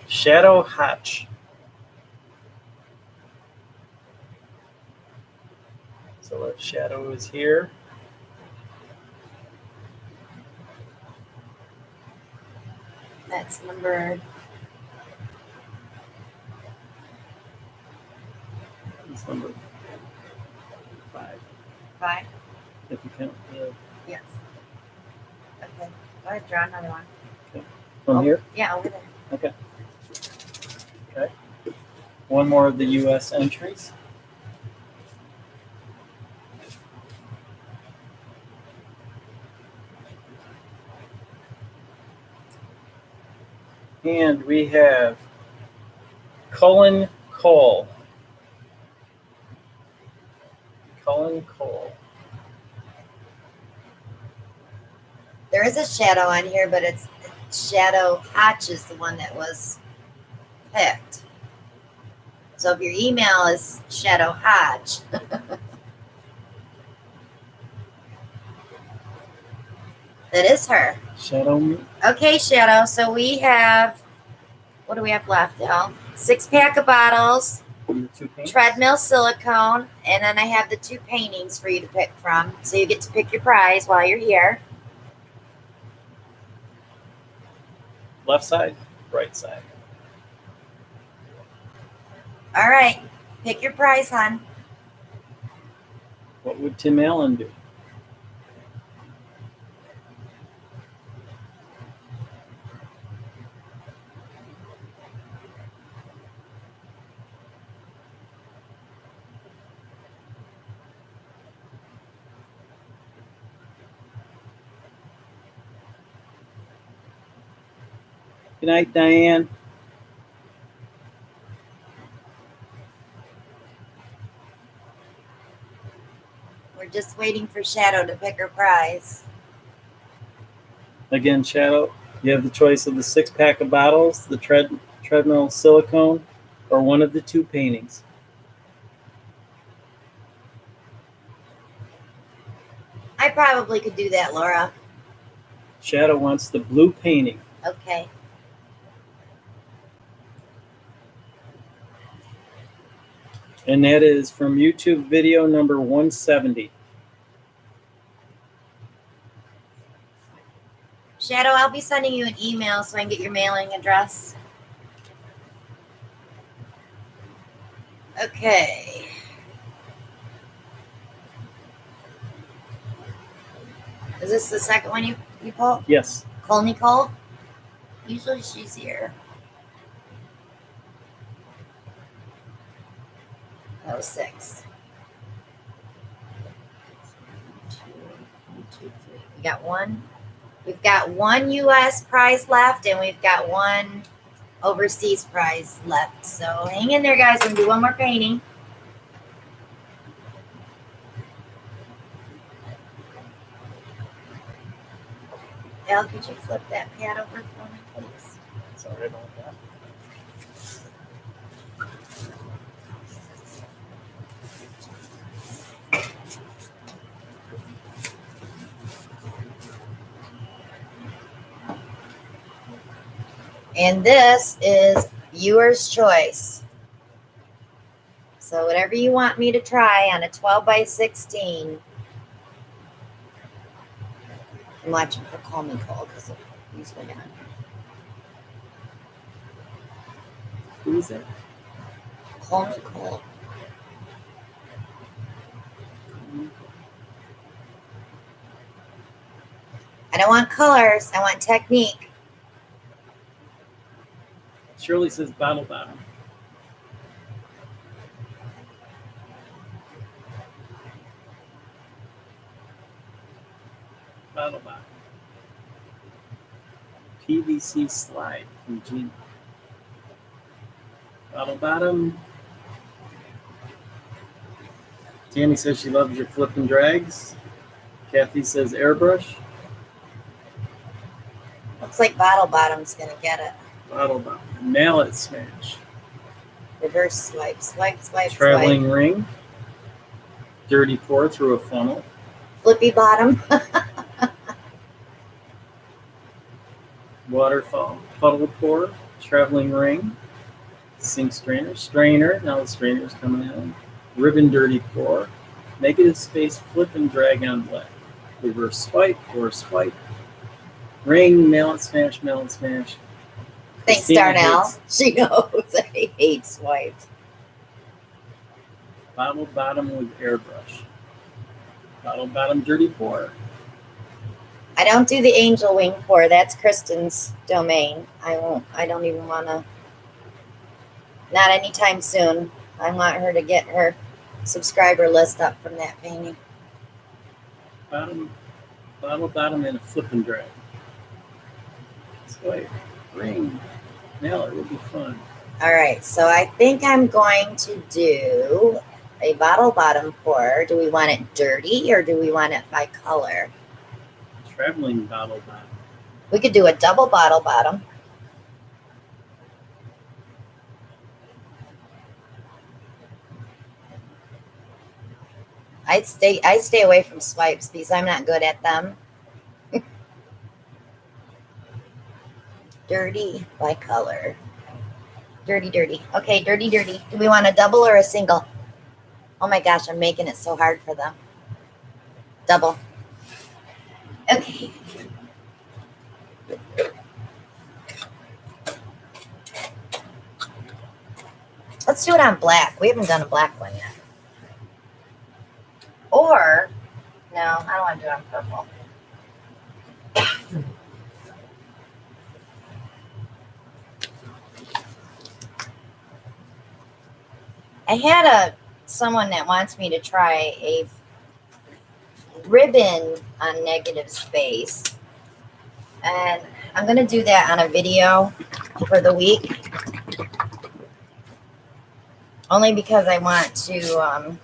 Shadow Hatch. So if Shadow is here. That's number. It's number 5. 5? If you count the. Yes. Okay. Go ahead, draw another one. Okay. From here? Yeah, over there. Okay. Okay. One more of the U.S. entries. And we have Cullen Cole. Cullen Cole. There is a shadow on here, but it's Shadow Hatch is the one that was picked. So if your email is Shadow Hatch. That is her. Shadow me. Okay, Shadow. So we have, what do we have left, Al? 6-pack of bottles, And the 2 paints. treadmill silicone, and then I have the 2 paintings for you to pick from. So you get to pick your prize while you're here. Left side, right side. All right. Pick your prize, hon. What would Tim Allen do? Good night, Diane. We're just waiting for Shadow to pick her prize. Again, Shadow, you have the choice of the 6-pack of bottles, the treadmill silicone, or one of the 2 paintings. I probably could do that, Laura. Shadow wants the blue painting. Okay. And that is from YouTube video number 170. Shadow, I'll be sending you an email so I can get your mailing address. Okay. Is this the second one you pulled? Yes. Cole Nicole? Usually she's here. That was 6. 1, 2, 3. We got 1. We've got 1 U.S. prize left, and we've got 1 overseas prize left. So hang in there, guys. We're going to do 1 more painting. Al, could you flip that pad over for me, please? Sorry about that. And this is viewer's choice. So whatever you want me to try on a 12 by 16. I'm watching for Call Me Cole because he's going on. Who is that? Call Me Cole. I don't want colors. I want technique. Shirley says bottle bottom. Bottle bottom. PVC slide from Gina. Bottle bottom. Tammy says she loves your flip and drags. Kathy says airbrush. Looks like Bottle Bottom's going to get it. Bottle bottom. Mallet smash. Reverse swipe, swipe, swipe, Traveling swipe. ring. Dirty pour through a funnel. Flippy Bottom. Waterfall. Puddle pour. Traveling ring. Sink strainer. Strainer. Now the strainer's coming in. Ribbon dirty pour. Negative space flip and drag on black. Reverse swipe or swipe. Ring, mallet smash, mallet smash. Thanks, Christina Darnell. hates She knows I hate swipes. Bottle bottom with airbrush. Bottle bottom dirty pour. I don't do the angel wing pour. That's Kristen's domain. I don't even want to. Not anytime soon. I want her to get her subscriber list up from that painting. Bottle bottom and a flip and drag. Swipe. Ring. Mallet will be fun. All right, so I think I'm going to do a bottle bottom pour. Do we want it dirty or do we want it by color? Traveling bottle bottom. We could do a double bottle bottom. I stay away from swipes because I'm not good at them. Dirty by color. Dirty, dirty. Okay, dirty, dirty. Do we want a double or a single? Oh my gosh, I'm making it so hard for them. Double. Okay. Let's do it on black. We haven't done a black one yet. Or, no, I don't want to do it on purple. I had someone that wants me to try a ribbon on negative space. And I'm going to do that on a video for the week. Only because I want to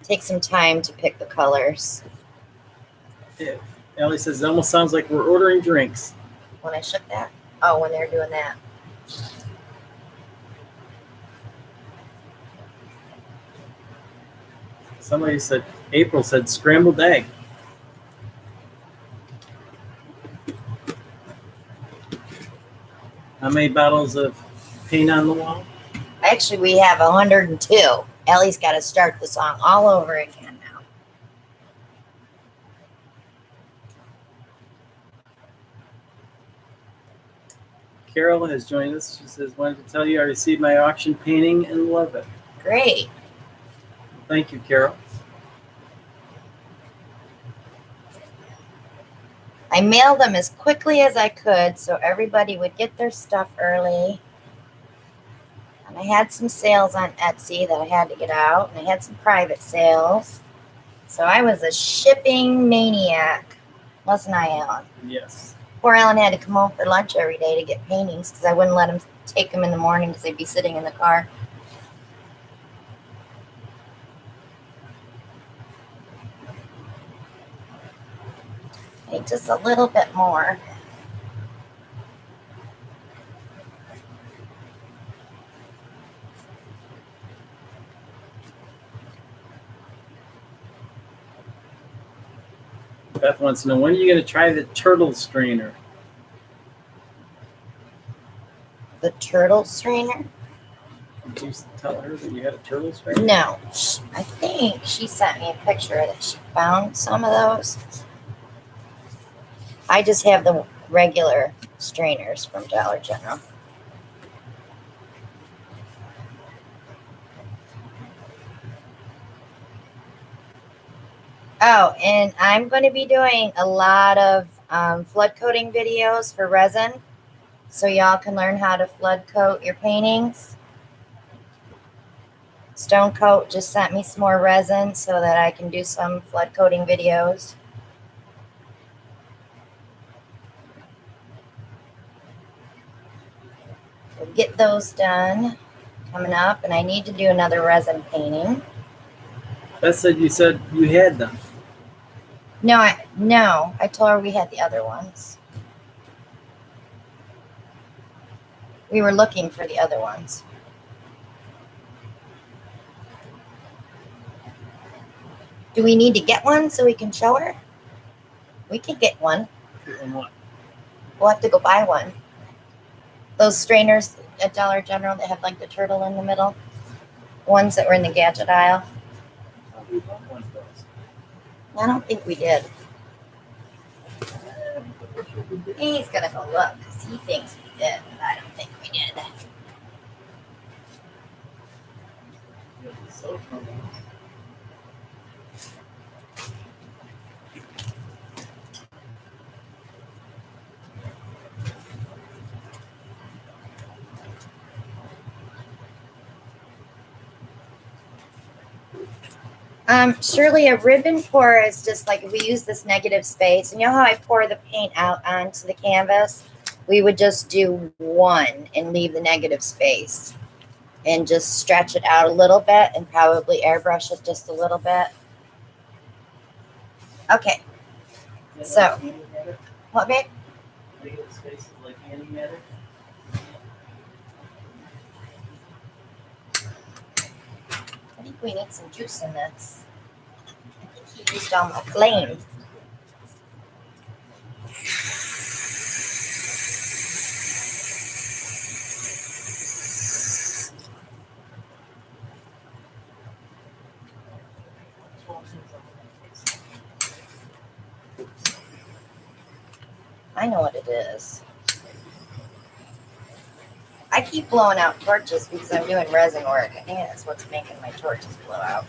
take some time to pick the colors. Yeah. Ellie says it almost sounds like we're ordering drinks. When I shook that? Oh, when they're doing that. Somebody said, April said scrambled egg. How many bottles of paint on the wall? Actually, we have 102. Ellie's got to start the song all over again now. Carol has joined us. She says, wanted to tell you I received my auction painting and love it. Great. Thank you, Carol. I mailed them as quickly as I could so everybody would get their stuff early. And I had some sales on Etsy that I had to get out, and I had some private sales. So I was a shipping maniac, wasn't I, Alan? Yes. Poor Alan had to come home for lunch every day to get paintings because I wouldn't let him take them in the morning because they'd be sitting in the car. I need just a little bit more. Beth wants to know, when are you going to try the turtle strainer? The turtle strainer? Did you tell her that you had a turtle strainer? No. I think she sent me a picture that she found some of those. I just have the regular strainers from Dollar General. Oh, and I'm going to be doing a lot of flood coating videos for resin, so y'all can learn how to flood coat your paintings. Stone Coat just sent me some more resin so that I can do some flood coating videos. We'll get those done coming up, and I need to do another resin painting. Beth said you had them. No, I told her we had the other ones. We were looking for the other ones. Do we need to get one so we can show her? We can get one. What? We'll have to go buy one. Those strainers at Dollar General that have like the turtle in the middle. Ones that were in the gadget aisle. We bought one of those. I don't think we did. He's gonna go look because he thinks we did, but I don't think we did. Surely a ribbon pour is just like, if we use this negative space, and you know how I pour the paint out onto the canvas? We would just do one and leave the negative space and just stretch it out a little bit and probably airbrush it just a little bit. Okay. So, what, babe? Negative spaces like antimatter. I think we need some juice in this. I think he used all my flame. I know what it is. I keep blowing out torches because I'm doing resin work. I think that's what's making my torches blow out.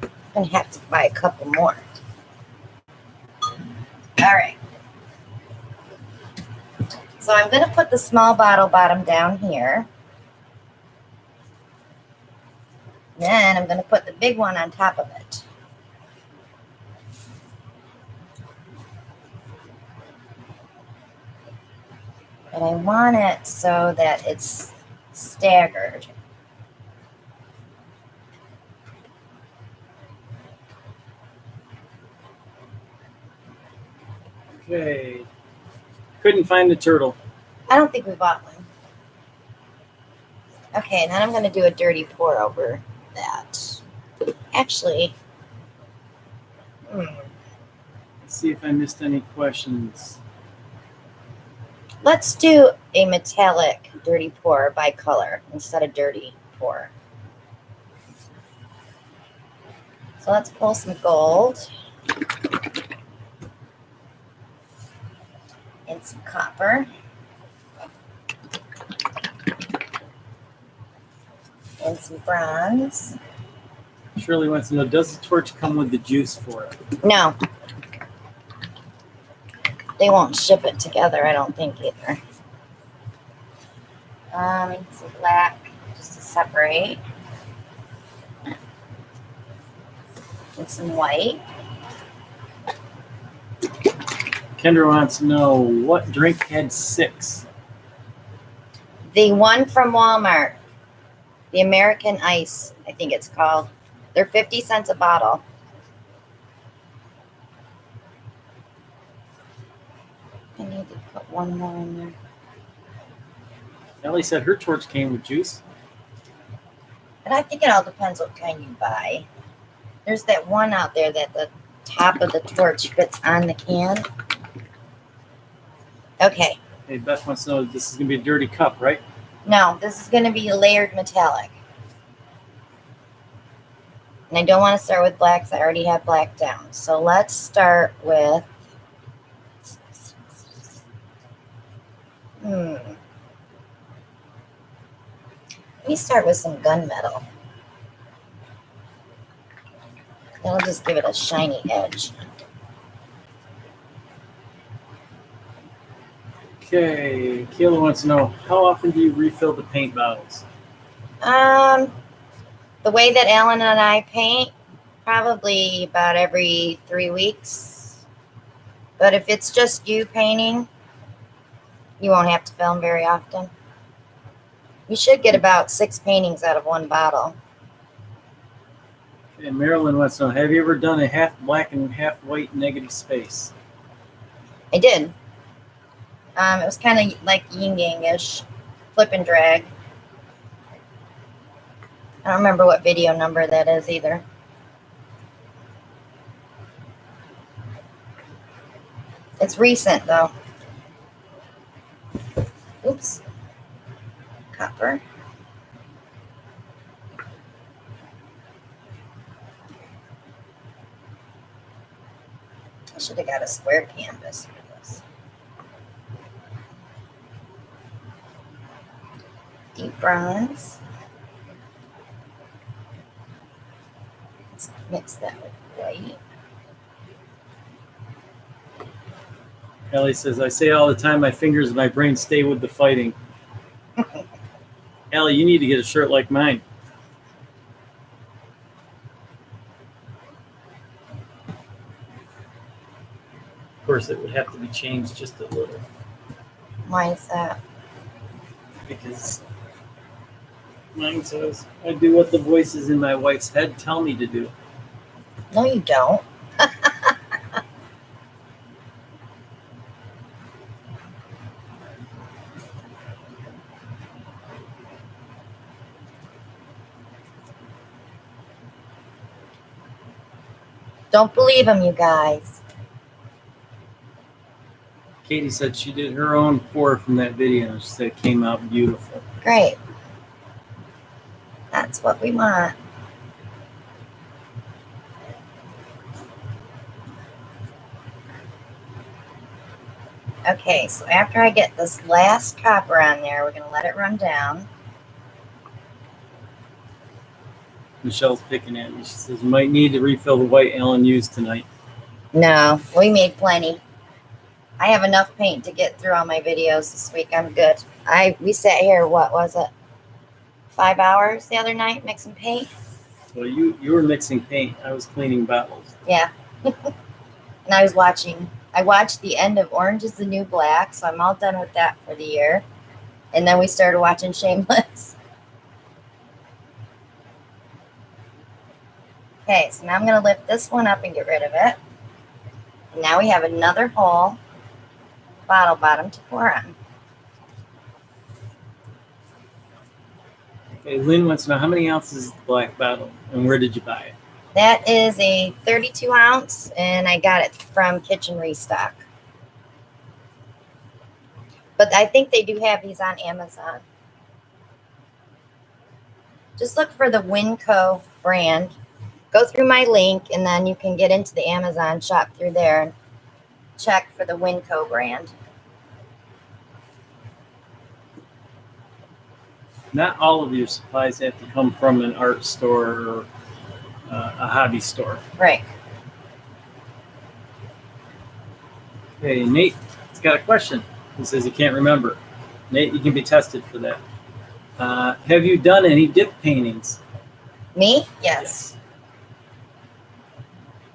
I'm gonna have to buy a couple more. All right. So I'm gonna put the small bottle bottom down here. Then I'm gonna put the big one on top of it. But I want it so that it's staggered. Okay. Couldn't find the turtle. I don't think we bought one. Okay, and then I'm going to do a dirty pour over that. Actually, Let's see if I missed any questions. let's do a metallic dirty pour by color instead of dirty pour. So let's pull some gold and some copper and some bronze. Shirley wants to know, does the torch come with the juice for it? No. They won't ship it together, I don't think either. And some black just to separate. And some white. Kendra wants to know, what drink had 6? The one from Walmart. The American Ice, I think it's called. They're 50 cents a bottle. I need to put one more in there. Ellie said her torch came with juice. But I think it all depends what kind you buy. There's that one out there that the top of the torch fits on the can. Okay. Hey, Beth wants to know, this is going to be a dirty cup, right? No, this is going to be layered metallic. And I don't want to start with blacks. I already have black down. So let's start with... Let me start with some gunmetal. That'll just give it a shiny edge. Okay, Kayla wants to know, how often do you refill the paint bottles? The way that Alan and I paint, probably about every 3 weeks. But if it's just you painting, you won't have to film very often. You should get about 6 paintings out of one bottle. Okay, Marilyn wants to know, have you ever done a half black and half white negative space? I did. It was kind of like yin-yang-ish, flip and drag. I don't remember what video number that is either. It's recent though. Oops. Copper. I should have got a square canvas for this. Deep bronze. Let's mix that with white. Ellie says, I say all the time, my fingers and my brain stay with the fighting. Ellie, you need to get a shirt like mine. Of course, it would have to be changed just a little. Why is that? Because mine says, I do what the voices in my wife's head tell me to do. No, you don't. Don't believe him, you guys. Katie said she did her own pour from that video and she said it came out beautiful. Great. That's what we want. Okay, so after I get this last copper on there, we're going to let it run down. Michelle's picking at me. She says, you might need to refill the white Ellen used tonight. No, we made plenty. I have enough paint to get through all my videos this week. I'm good. We sat here, what was it, 5 hours the other night mixing paint? Well, you were mixing paint. I was cleaning bottles. Yeah. And I watched the end of Orange is the New Black, so I'm all done with that for the year. And then we started watching Shameless. Okay, so now I'm going to lift this one up and get rid of it. And now we have another whole bottle bottom to pour on. Okay, Lynn wants to know how many ounces is the black bottle and where did you buy it? That is a 32 ounce, and I got it from Kitchen Restock. But I think they do have these on Amazon. Just look for the Winco brand. Go through my link, and then you can get into the Amazon shop through there and check for the Winco brand. Not all of your supplies have to come from an art store or a hobby store. Right. Hey, Nate's got a question. He says he can't remember. Nate, you can be tested for that. Have you done any dip paintings? Me? Yes.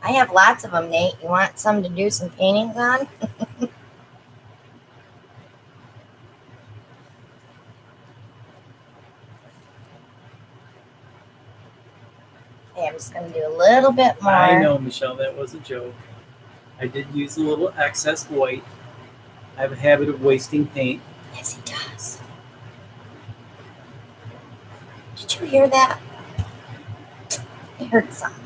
I have lots of them, Nate. You want some to do some paintings on? Okay, I'm just going to do a little bit more. I know, Michelle, that was a joke. I did use a little excess white. I have a habit of wasting paint. Yes, he does. Did you hear that? I heard something.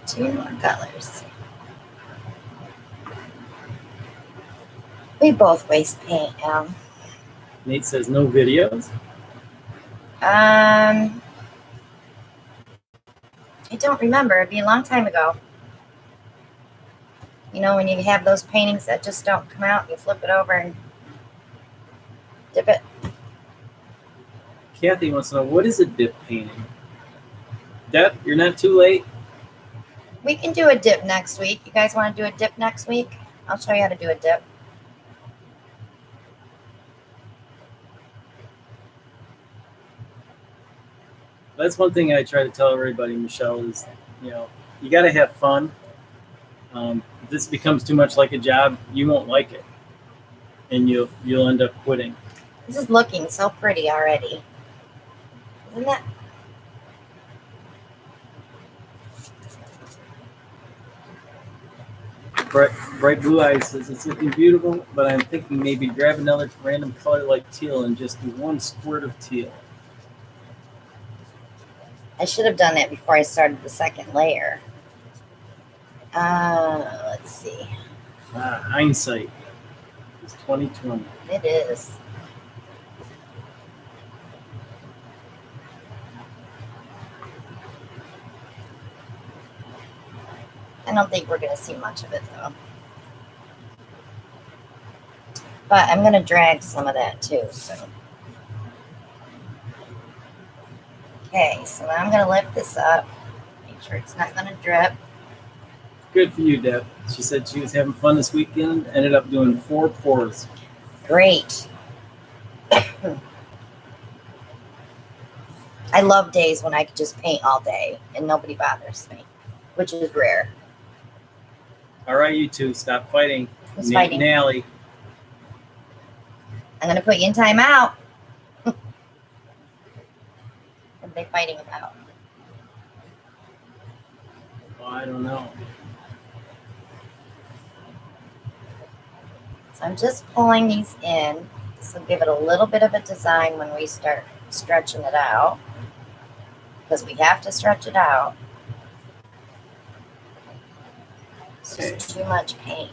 Two more colors. We both waste paint, Al. Nate says no videos. I don't remember. It'd be a long time ago. You know, when you have those paintings that just don't come out, you flip it over and dip it. Kathy wants to know, what is a dip painting? Deb, you're not too late. We can do a dip next week. You guys want to do a dip next week? I'll show you how to do a dip. That's one thing I try to tell everybody, Michelle, is, you know, you got to have fun. If this becomes too much like a job, you won't like it, and you'll end up quitting. This is looking so pretty already. Isn't that? Bright Blue Eyes says it's looking beautiful, but I'm thinking maybe grab another random color like teal and just do one squirt of teal. I should have done that before I started the second layer. Let's see. Hindsight. It's 2020. It is. I don't think we're going to see much of it, though. But I'm going to drag some of that, too. So. Okay, so now I'm going to lift this up. Make sure it's not going to drip. Good for you, Deb. She said she was having fun this weekend. Ended up doing 4 pours. Great. I love days when I could just paint all day and nobody bothers me, which is rare. All right, you two, stop fighting. Who's fighting? Nate and Allie. I'm going to put you in timeout. What are they fighting about? Oh, I don't know. So I'm just pulling these in. This will give it a little bit of a design when we start stretching it out, because we have to stretch it out. It's just too much paint.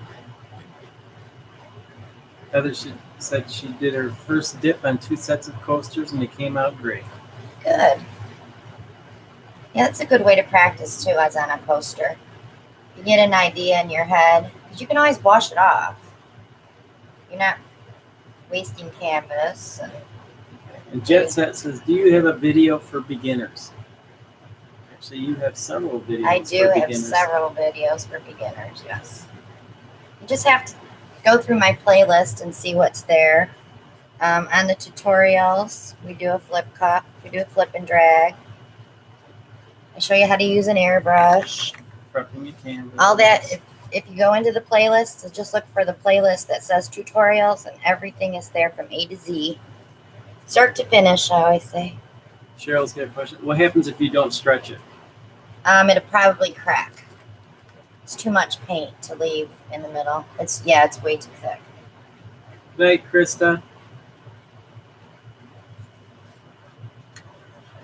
Heather said she did her first dip on 2 sets of coasters and they came out great. Good. Yeah, that's a good way to practice too, as on a coaster. You get an idea in your head, because you can always wash it off. You're not wasting canvas. And Jet Set says, do you have a video for beginners? Actually, you have several videos I do for have beginners. several videos for beginners, yes. You just have to go through my playlist and see what's there. On the tutorials, we do a flip cup, we do a flip and drag. I show you how to use an airbrush. Prepping your canvas. All that, if you go into the playlist, so just look for the playlist that says tutorials, and everything is there from A to Z. Start to finish, I always say. Cheryl's got a question. What happens if you don't stretch it? It'll probably crack. It's too much paint to leave in the middle. It's way too thick. Good night, Krista.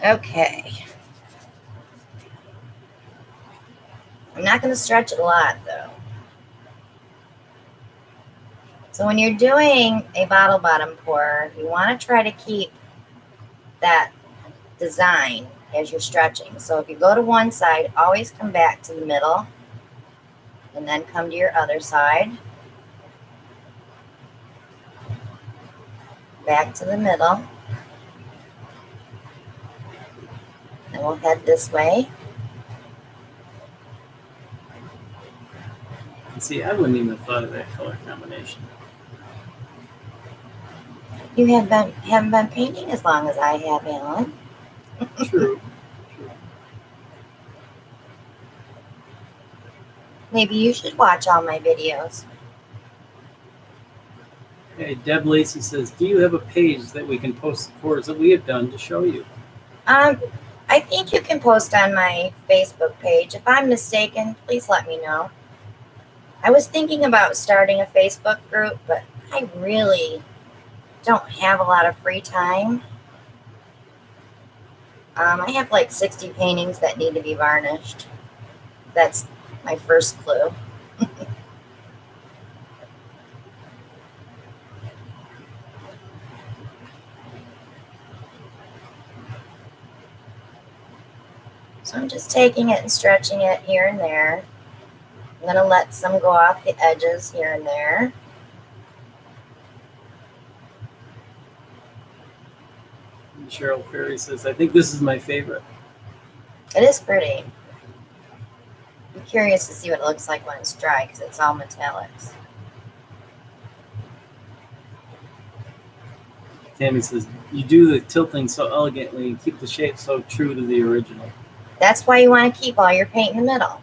Okay. I'm not going to stretch it a lot, though. So when you're doing a bottle bottom pour, you want to try to keep that design as you're stretching. So if you go to one side, always come back to the middle and then come to your other side. Back to the middle. And we'll head this way. See, I wouldn't even have thought of that color combination. You haven't been painting as long as I have, Alan. True. Maybe you should watch all my videos. Hey, Deb Lacey says, do you have a page that we can post the pours that we have done to show you? I think you can post on my Facebook page. If I'm mistaken, please let me know. I was thinking about starting a Facebook group, but I really don't have a lot of free time. I have like 60 paintings that need to be varnished. That's my first clue. So I'm just taking it and stretching it here and there. I'm going to let some go off the edges here and there. And Cheryl Ferry says, I think this is my favorite. It is pretty. I'm curious to see what it looks like when it's dry because it's all metallics. Tammy says, you do the tilting so elegantly and keep the shape so true to the original. That's why you want to keep all your paint in the middle.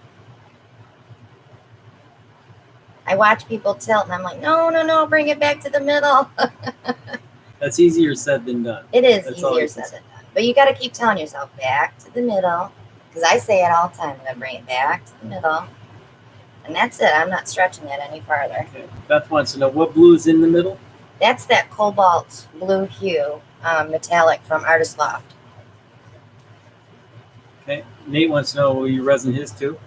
I watch people tilt and I'm like, no, bring it back to the middle. That's easier said than done. It is That's all easier you said can than done. But you got to keep telling yourself back to the middle. Because I say it all the time. I'm going to bring it back to the middle. And that's it. I'm not stretching it any farther. Okay. Beth wants to know what blue is in the middle? That's that cobalt blue hue metallic from Artist Loft. Okay. Nate wants to know, will you resin his too?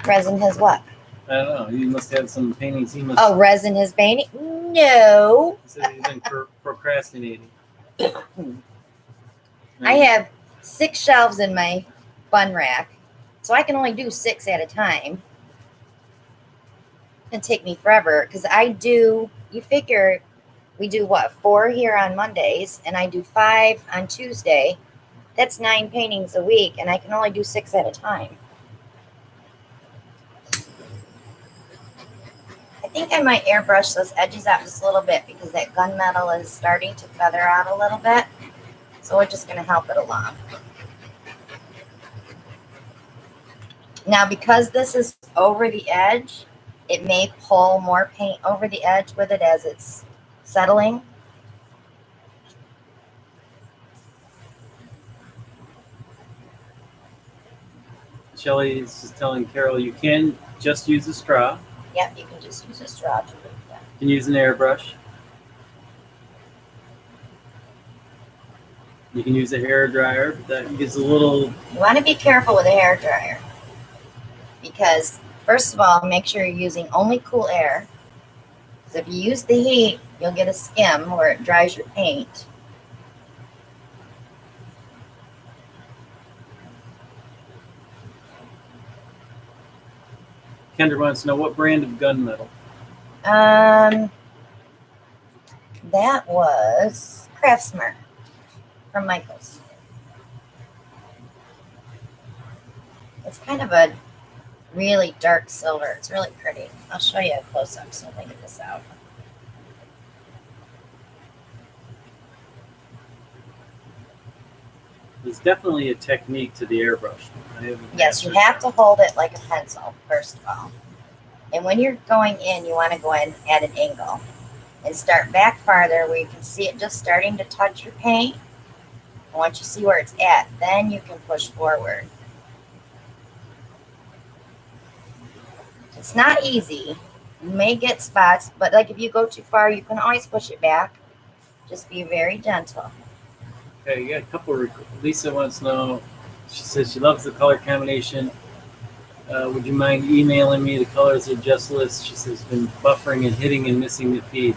Resin his what? I don't know. You must have some paintings. He must. Oh, resin his painting? No. He said he's been procrastinating. I have 6 shelves in my bun rack, so I can only do 6 at a time. It'd take me forever because you figure we do what, 4 here on Mondays, and I do 5 on Tuesday. That's 9 paintings a week, and I can only do 6 at a time. I think I might airbrush those edges out just a little bit because that gunmetal is starting to feather out a little bit. So we're just going to help it along. Now, because this is over the edge, it may pull more paint over the edge with it as it's settling. Shelly is just telling Carol you can just use a straw. Yep, you can just use a straw to move that. You can use an airbrush. You can use a hair dryer, but that gives a little. You want to be careful with a hair dryer because, first of all, make sure you're using only cool air. Because if you use the heat, you'll get a skim where it dries your paint. Kendra wants to know what brand of gunmetal. That was Craftsmark from Michaels. It's kind of a really dark silver. It's really pretty. I'll show you a close-up so I get this out. There's definitely a technique to the airbrush. Yes, you have to hold it like a pencil, first of all. And when you're going in, you want to go in at an angle and start back farther where you can see it just starting to touch your paint. And once you see where it's at, then you can push forward. It's not easy. You may get spots, but like if you go too far, you can always push it back. Just be very gentle. Okay, you got a couple. Lisa wants to know. She says she loves the color combination. Would you mind emailing me? The colors are just lists. She says been buffering and hitting and missing the feed.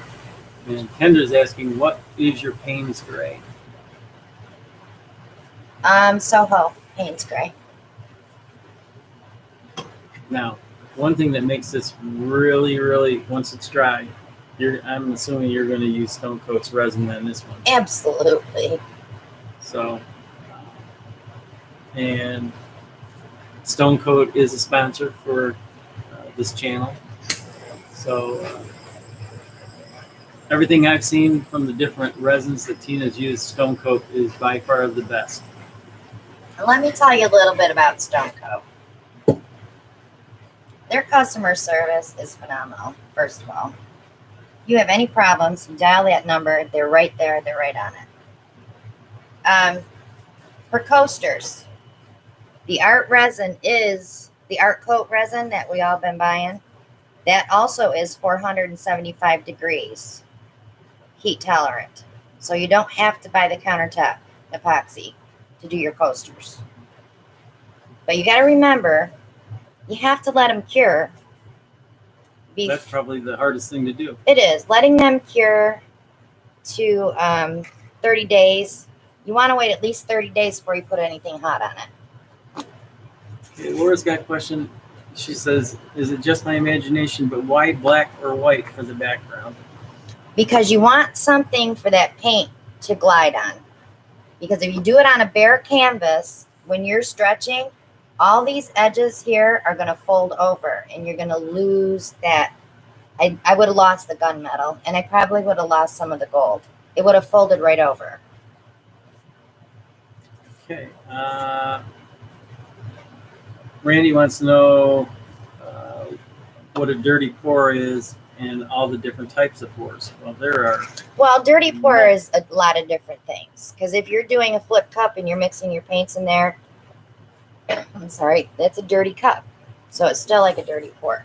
And Kendra's asking, what is your Payne's gray? Soho Payne's gray. Now, one thing that makes this really, really, once it's dry, I'm assuming you're going to use Stone Coat's resin on this one. Absolutely. So, and Stone Coat is a sponsor for this channel. So, everything I've seen from the different resins that Tina's used, Stone Coat is by far the best. Let me tell you a little bit about Stone Coat. Their customer service is phenomenal, first of all. If you have any problems, you dial that number. They're right there. They're right on it. For coasters, the art resin is the art coat resin that we all been buying. That also is 475 degrees heat tolerant. So you don't have to buy the countertop epoxy to do your coasters. But you got to remember, you have to let them cure. That's probably the hardest thing to do. It is. Letting them cure to 30 days. You want to wait at least 30 days before you put anything hot on it. Okay, Laura's got a question. She says, is it just my imagination, but why black or white for the background? Because you want something for that paint to glide on. Because if you do it on a bare canvas, when you're stretching, all these edges here are going to fold over and you're going to lose that. I would have lost the gunmetal and I probably would have lost some of the gold. It would have folded right over. Okay. Randy wants to know what a dirty pour is and all the different types of pours. Well, dirty pour is a lot of different things. Because if you're doing a flip cup and you're mixing your paints in there, I'm sorry, that's a dirty cup. So it's still like a dirty pour.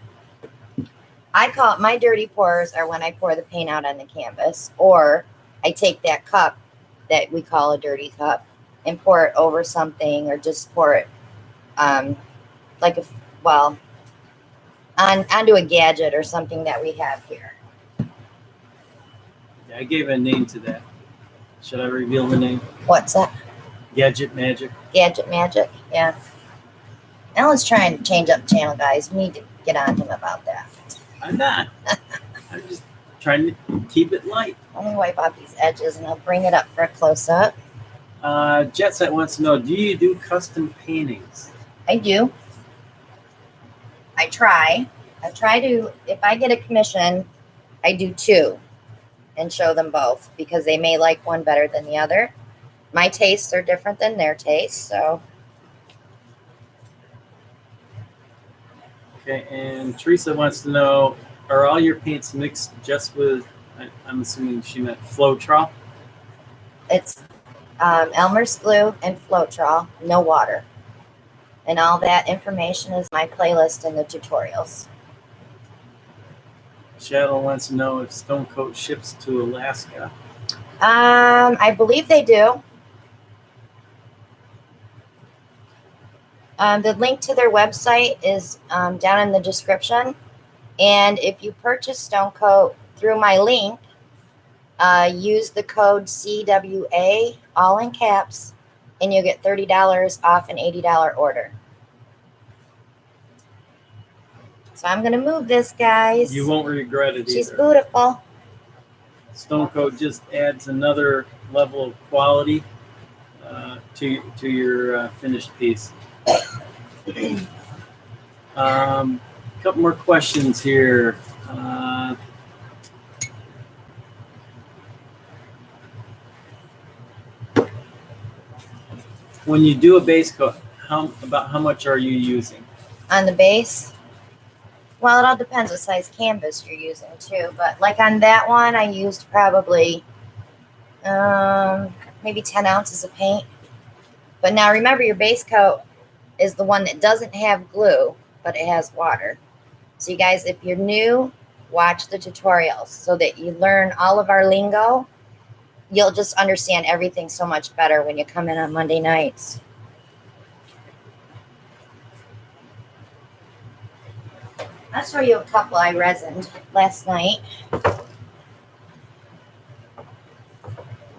I call it, my dirty pours are when I pour the paint out on the canvas, or I take that cup that we call a dirty cup and pour it over something, or just pour it onto a gadget or something that we have here. Yeah, I gave a name to that. Should I reveal the name? What's that? Gadget Magic. Gadget Magic, yeah. Alan's trying to change up the channel, guys. We need to get on him about that. I'm not. I'm just trying to keep it light. Let me wipe out these edges and I'll bring it up for a close-up. Jet Set wants to know, do you do custom paintings? I do. I try to, if I get a commission, I do 2 and show them both because they may like one better than the other. My tastes are different than their tastes, so. Okay, and Teresa wants to know, are all your paints mixed just with, I'm assuming she meant Floetrol? It's Elmer's glue and Floetrol, no water. And all that information is my playlist in the tutorials. Shadow wants to know if Stone Coat ships to Alaska. I believe they do. The link to their website is down in the description. And if you purchase Stone Coat through my link, use the code CWA, all in caps, and you'll get $30 off an $80 order. So I'm going to move this, guys. You won't regret it She's either. beautiful. Stone coat just adds another level of quality to your finished piece. Couple more questions here. When you do a base coat, about how much are you using? On the base? Well, it all depends what size canvas you're using too. But like on that one, I used probably maybe 10 ounces of paint. But now remember, your base coat is the one that doesn't have glue, but it has water. So you guys, if you're new, watch the tutorials so that you learn all of our lingo. You'll just understand everything so much better when you come in on Monday nights. I'll show you a couple I resined last night.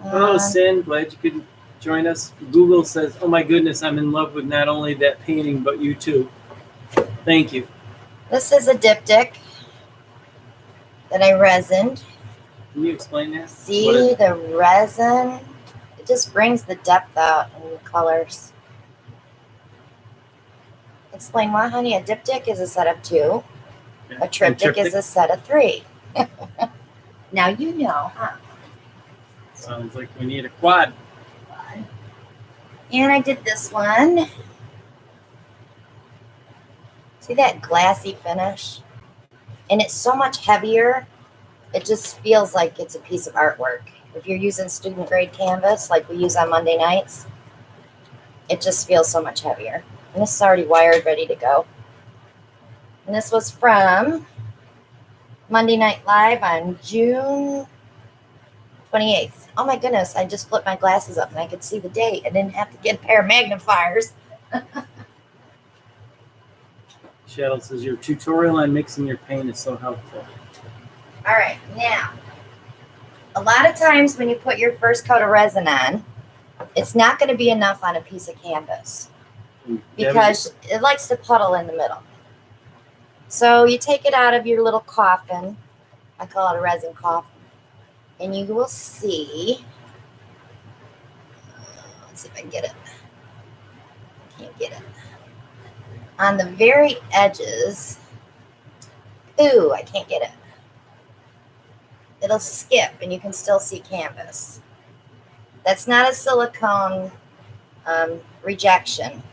Oh, Sin, glad you could join us. Google says, oh my goodness, I'm in love with not only that painting, but you too. Thank you. This is a diptych that I resined. Can you explain that? See the resin? It just brings the depth out in the colors. Explain what, honey? A diptych is a set of 2. Okay. A triptych is a set of 3. Now you know, huh? Sounds like we need a quad. And I did this one. See that glassy finish? And it's so much heavier. It just feels like it's a piece of artwork. If you're using student grade canvas like we use on Monday nights, it just feels so much heavier. And this is already wired, ready to go. And this was from Monday Night Live on June 28th. Oh my goodness, I just flipped my glasses up and I could see the date. I didn't have to get a pair of magnifiers. Shadow says, your tutorial on mixing your paint is so helpful. All right, now, a lot of times when you put your first coat of resin on, it's not going to be enough on a piece of canvas because it likes to puddle in the middle. So you take it out of your little coffin. I call it a resin coffin. And you will see, let's see if I can get it. I can't get it. On the very edges, ooh, I can't get it. It'll skip and you can still see canvas. That's not a silicone rejection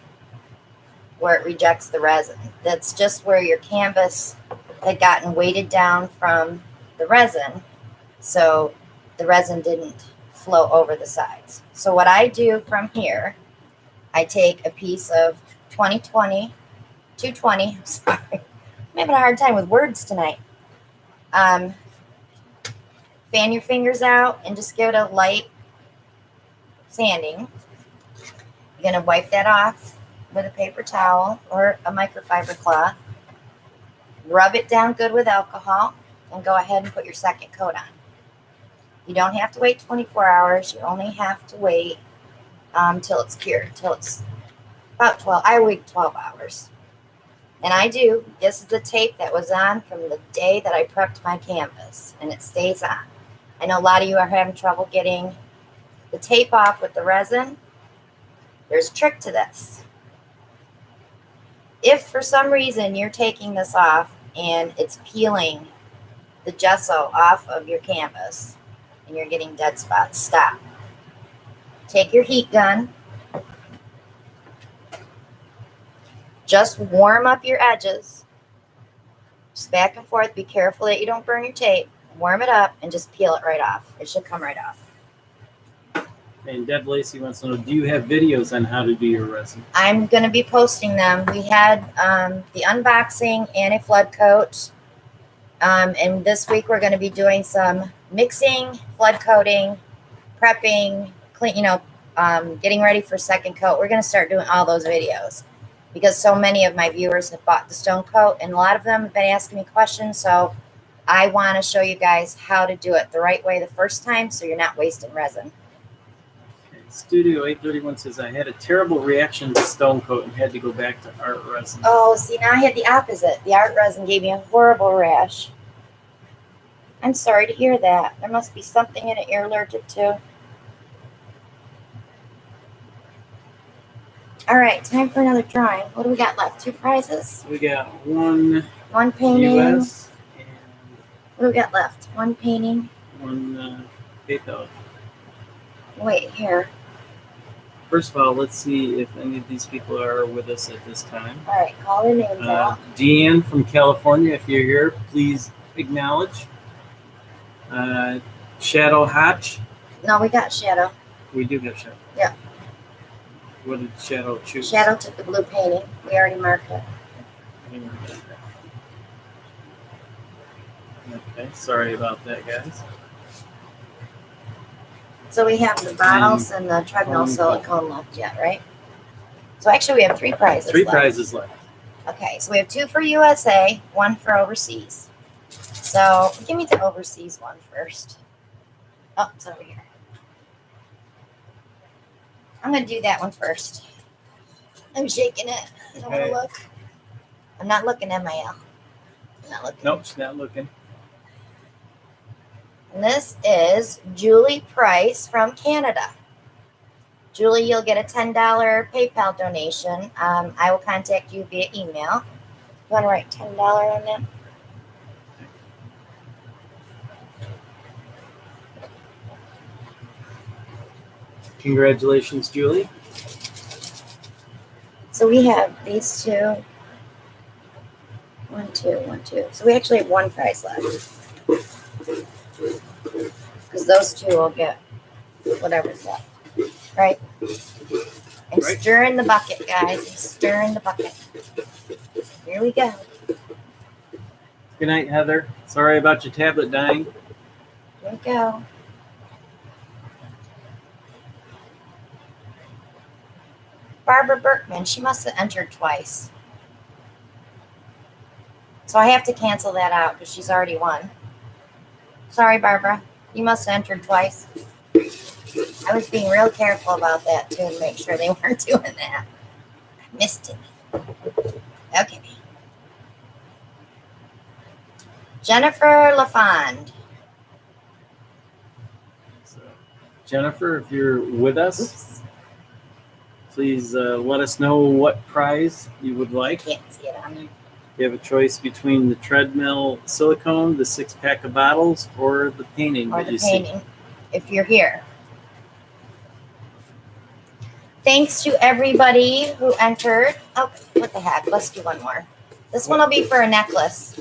where it rejects the resin. That's just where your canvas had gotten weighted down from the resin, so the resin didn't flow over the sides. So what I do from here, I take a piece of 220, I'm sorry, I'm having a hard time with words tonight. Fan your fingers out and just give it a light sanding. You're going to wipe that off with a paper towel or a microfiber cloth. Rub it down good with alcohol and go ahead and put your second coat on. You don't have to wait 24 hours. You only have to wait till it's cured, till it's about 12. I wait 12 hours. And I do. This is the tape that was on from the day that I prepped my canvas, and it stays on. I know a lot of you are having trouble getting the tape off with the resin. There's a trick to this. If for some reason you're taking this off and it's peeling the gesso off of your canvas and you're getting dead spots, stop. Take your heat gun. Just warm up your edges. Just back and forth. Be careful that you don't burn your tape. Warm it up and just peel it right off. It should come right off. And Deb Lacey wants to know, do you have videos on how to do your resin? I'm going to be posting them. We had the unboxing and a flood coat. And this week we're going to be doing some mixing, flood coating, prepping, clean, getting ready for second coat. We're going to start doing all those videos because so many of my viewers have bought the stone coat and a lot of them have been asking me questions. So I want to show you guys how to do it the right way the first time so you're not wasting resin. Studio 831 says, I had a terrible reaction to stone coat and had to go back to art resin. Oh, see, now I had the opposite. The art resin gave me a horrible rash. I'm sorry to hear that. There must be something in it you're allergic to. All right, time for another drawing. What do we got left? 2 prizes? We got one painting. US and What do we got left? 1 painting. one PayPal. Wait, here. First of all, let's see if any of these people are with us at this time. All right, call their names out. Deanne from California, if you're here, please acknowledge. Shadow Hatch. No, we got Shadow. We do have Shadow. Yeah. What did Shadow choose? Shadow took the blue painting. We already marked it. Okay, sorry about that, guys. So we have the bottles and the treadmill silicone left yet, right? So actually we have 3 prizes 3 left. prizes left. Okay, so we have 2 for USA, 1 for overseas. So give me the overseas one first. Oh, it's over here. I'm going to do that one first. I'm shaking it. I don't want to look. I'm not looking at my L. I'm not looking. Nope, she's not looking. And this is Julie Price from Canada. Julie, you'll get a $10 PayPal donation. I will contact you via email. You want to write $10 on that? Congratulations, Julie. So we have these 2. 1, 2, 1, 2. So we actually have 1 prize left. Because those 2 will get whatever's left. Right? And Right. stir in the bucket, guys. And stir in the bucket. Here we go. Good night, Heather. Sorry about your tablet dying. Here we go. Barbara Berkman, she must have entered twice. So I have to cancel that out because she's already won. Sorry, Barbara. You must have entered twice. I was being real careful about that, too, to make sure they weren't doing that. I missed it. Okay. Jennifer LaFond. So, Jennifer, if you're with us, Oops. please let us know what prize you would like. Can't see it on there. You have a choice between the treadmill silicone, the 6-pack of bottles, or the painting Or that the you painting, if you're here. Thanks to everybody who entered. Oh, what the heck? Let's do one more. This one will be for a necklace.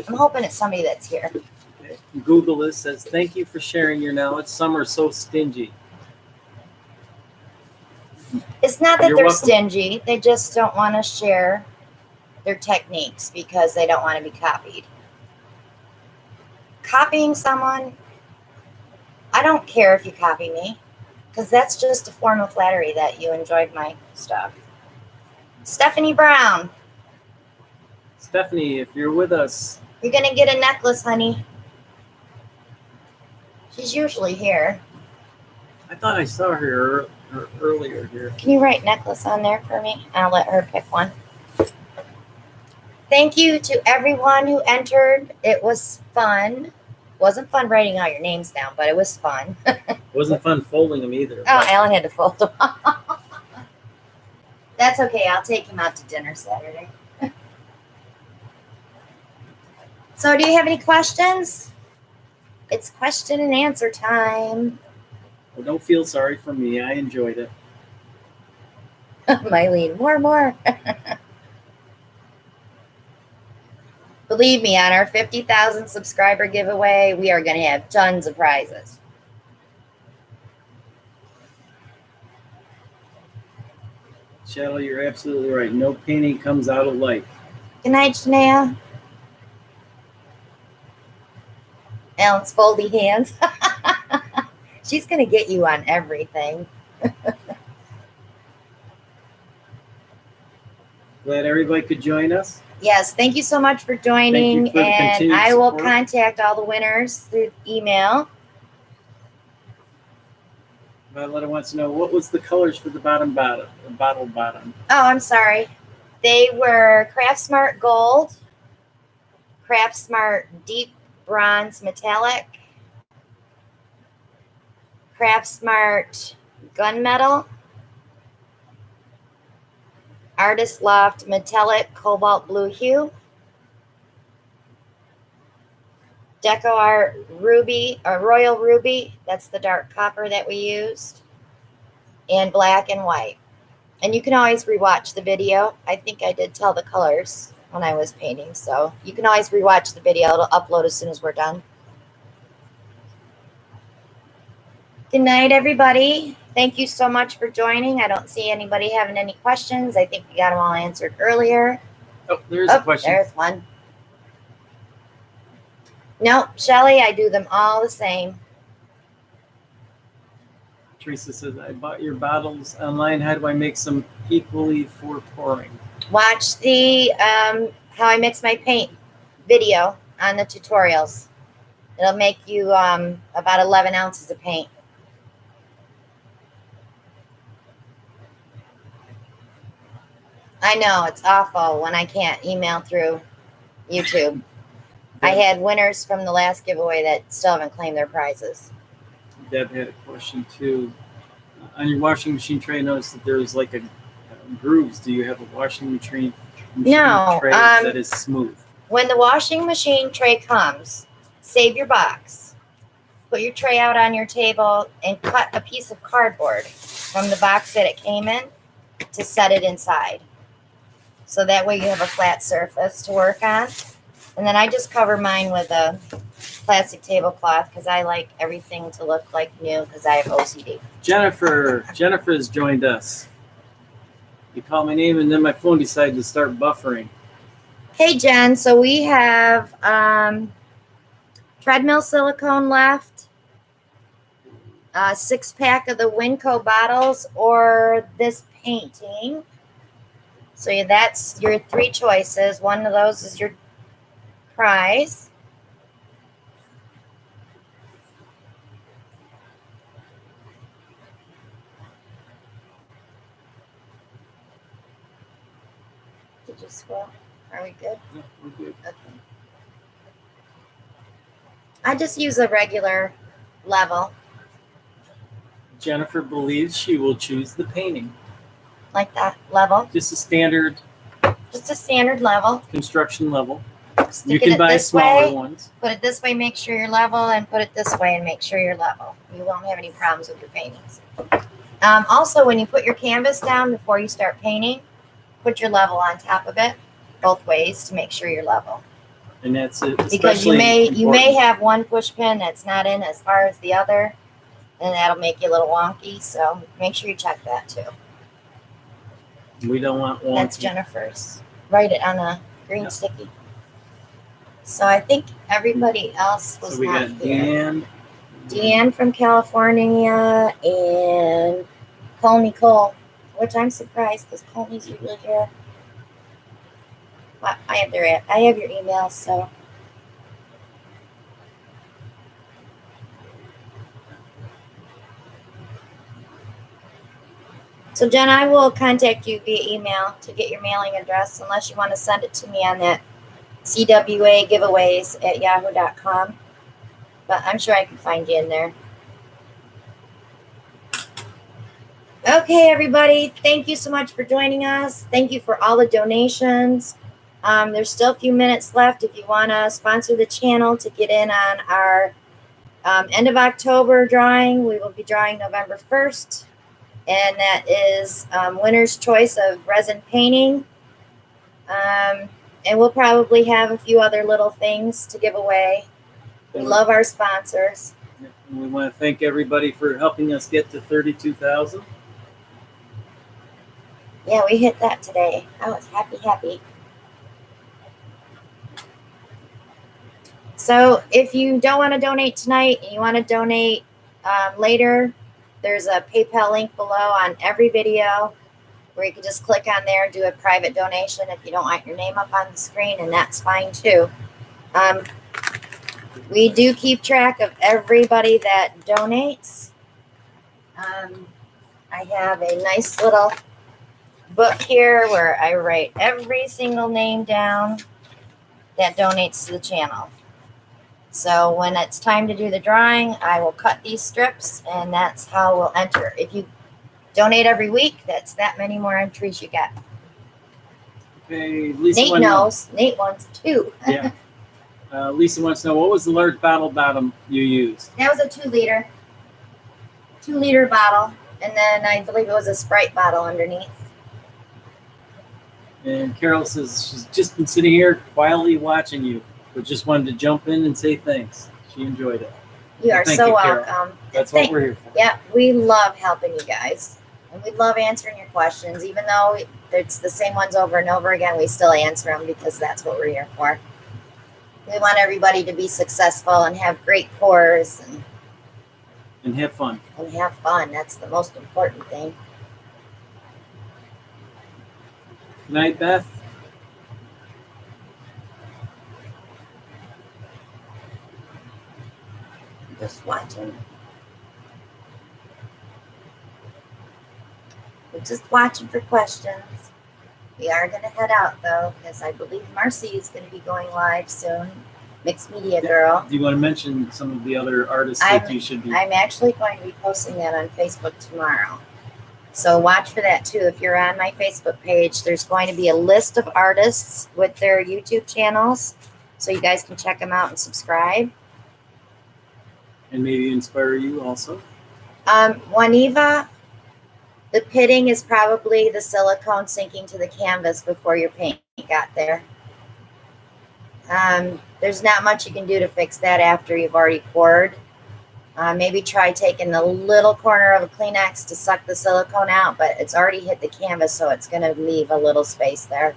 I'm hoping it's somebody that's here. see. Okay. Google this, says, thank you for sharing your knowledge. Some are so stingy. It's not that You're they're welcome. stingy. They just don't want to share their techniques because they don't want to be copied. Copying someone, I don't care if you copy me because that's just a form of flattery that you enjoyed my stuff. Stephanie Brown, Stephanie, if you're with us, you're going to get a necklace, honey. She's usually here. I thought I saw her earlier here. Can you write necklace on there for me? I'll let her pick one. Thank you to everyone who entered. It was fun. Wasn't fun writing all your names down, but it was fun. Wasn't fun folding them either. Oh, Alan had to fold them. That's okay. I'll take him out to dinner Saturday. So do you have any questions? It's question and answer time. Well, don't feel sorry for me. I enjoyed it. Mylene, more. Believe me, on our 50,000 subscriber giveaway, we are going to have tons of prizes. Shadow, you're absolutely right. No painting comes out alike. Good night, Shania. Alan's foldy hands. She's going to get you on everything. Glad everybody could join us. Yes, thank you so much for joining. Thank you for the And continued I will support. contact all the winners through email. Violetta wants to know what was the colors for the bottom. Oh, I'm sorry. They were Craft Smart Gold, Craft Smart Deep Bronze Metallic, Craft Smart Gunmetal, Artist Loft Metallic Cobalt Blue Hue, Deco Art Ruby or Royal Ruby, that's the dark copper that we used, and black and white. And you can always rewatch the video. I think I did tell the colors when I was painting, so you can always rewatch the video. It'll upload as soon as we're done. Good night, everybody. Thank you so much for joining. I don't see anybody having any questions. I think we got them all answered earlier. Oh, there's a question. There's one. Nope, Shelly, I do them all the same. Teresa says, I bought your bottles online. How do I make some equally for pouring? Watch the how I mix my paint video on the tutorials. It'll make you about 11 ounces of paint. I know, it's awful when I can't email through YouTube. I had winners from the last giveaway that still haven't claimed their prizes. Deb had a question too. On your washing machine tray, I noticed that there's like a grooves. Do you have a washing machine tray that is smooth? When the washing machine tray comes, save your box. Put your tray out on your table and cut a piece of cardboard from the box that it came in to set it inside. So that way you have a flat surface to work on. And then I just cover mine with a plastic tablecloth because I like everything to look like new because I have OCD. Jennifer has joined us. You called my name and then my phone decided to start buffering. Hey, Jen. So we have treadmill silicone left, a 6-pack of the Winco bottles, or this painting. So that's your 3 choices. One of those is your prize. Did you scroll? Are we good? Yeah, we're good. Okay. I just use a regular level. Jennifer believes she will choose the painting. Like that level. Just a standard level. construction level. Stick You can buy smaller ones. Put it this way, make sure you're level, and put it this way and make sure you're level. You won't have any problems with your paintings. Also, when you put your canvas down before you start painting, put your level on top of it, both ways, to make sure you're level. And that's it. Because you may have one push pin that's not in as far as the other, and that'll make you a little wonky. So make sure you check that too. We don't want wonky. That's Jennifer's. Write it on a green sticky. So I think everybody else was not here. Deanne from California and Cole, which I'm surprised because Coley's usually here. Well, I have your emails, so. So Jen, I will contact you via email to get your mailing address, unless you want to send it to me on that CWA giveaways at yahoo.com. But I'm sure I can find you in there. Okay, everybody. Thank you so much for joining us. Thank you for all the donations. There's still a few minutes left if you want to sponsor the channel to get in on our end of October drawing. We will be drawing November 1st. And that is winner's choice of resin painting. And we'll probably have a few other little things to give away. We love our sponsors. We want to thank everybody for helping us get to 32,000. Yeah, we hit that today. I was happy. So if you don't want to donate tonight and you want to donate later, there's a PayPal link below on every video where you can just click on there and do a private donation if you don't want your name up on the screen, and that's fine too. We do keep track of everybody that donates. I have a nice little book here where I write every single name down that donates to the channel. So when it's time to do the drawing, I will cut these strips, and that's how we'll enter. If you donate every week, that's that many more entries you get. Okay, Lisa Nate knows. Nate wants two. Yeah. Lisa wants to know, what was the large bottle bottom you used? That was a 2 liter. 2 liter bottle. And then I believe it was a Sprite bottle underneath. And Carol says she's just been sitting here quietly watching you, but just wanted to jump in and say thanks. She enjoyed it. You are Thank so you, Carol. welcome. That's what we're here for. Yeah, we love helping you guys. And we love answering your questions. Even though it's the same ones over and over again, we still answer them because that's what we're here for. We want everybody to be successful and have great pours And have fun. and have fun. That's the most important thing. Good night, Beth. Just watching. We're just watching for questions. We are going to head out, though, because I believe Marcy is going to be going live soon. Mixed Media Girl. Do you want to mention some of the other artists that you should be? I'm actually going to be posting that on Facebook tomorrow. So watch for that, too. If you're on my Facebook page, there's going to be a list of artists with their YouTube channels. So you guys can check them out and subscribe. And maybe inspire you also? Juaniva, the pitting is probably the silicone sinking to the canvas before your paint got there. There's not much you can do to fix that after you've already poured. Maybe try taking the little corner of a Kleenex to suck the silicone out, but it's already hit the canvas, so it's going to leave a little space there.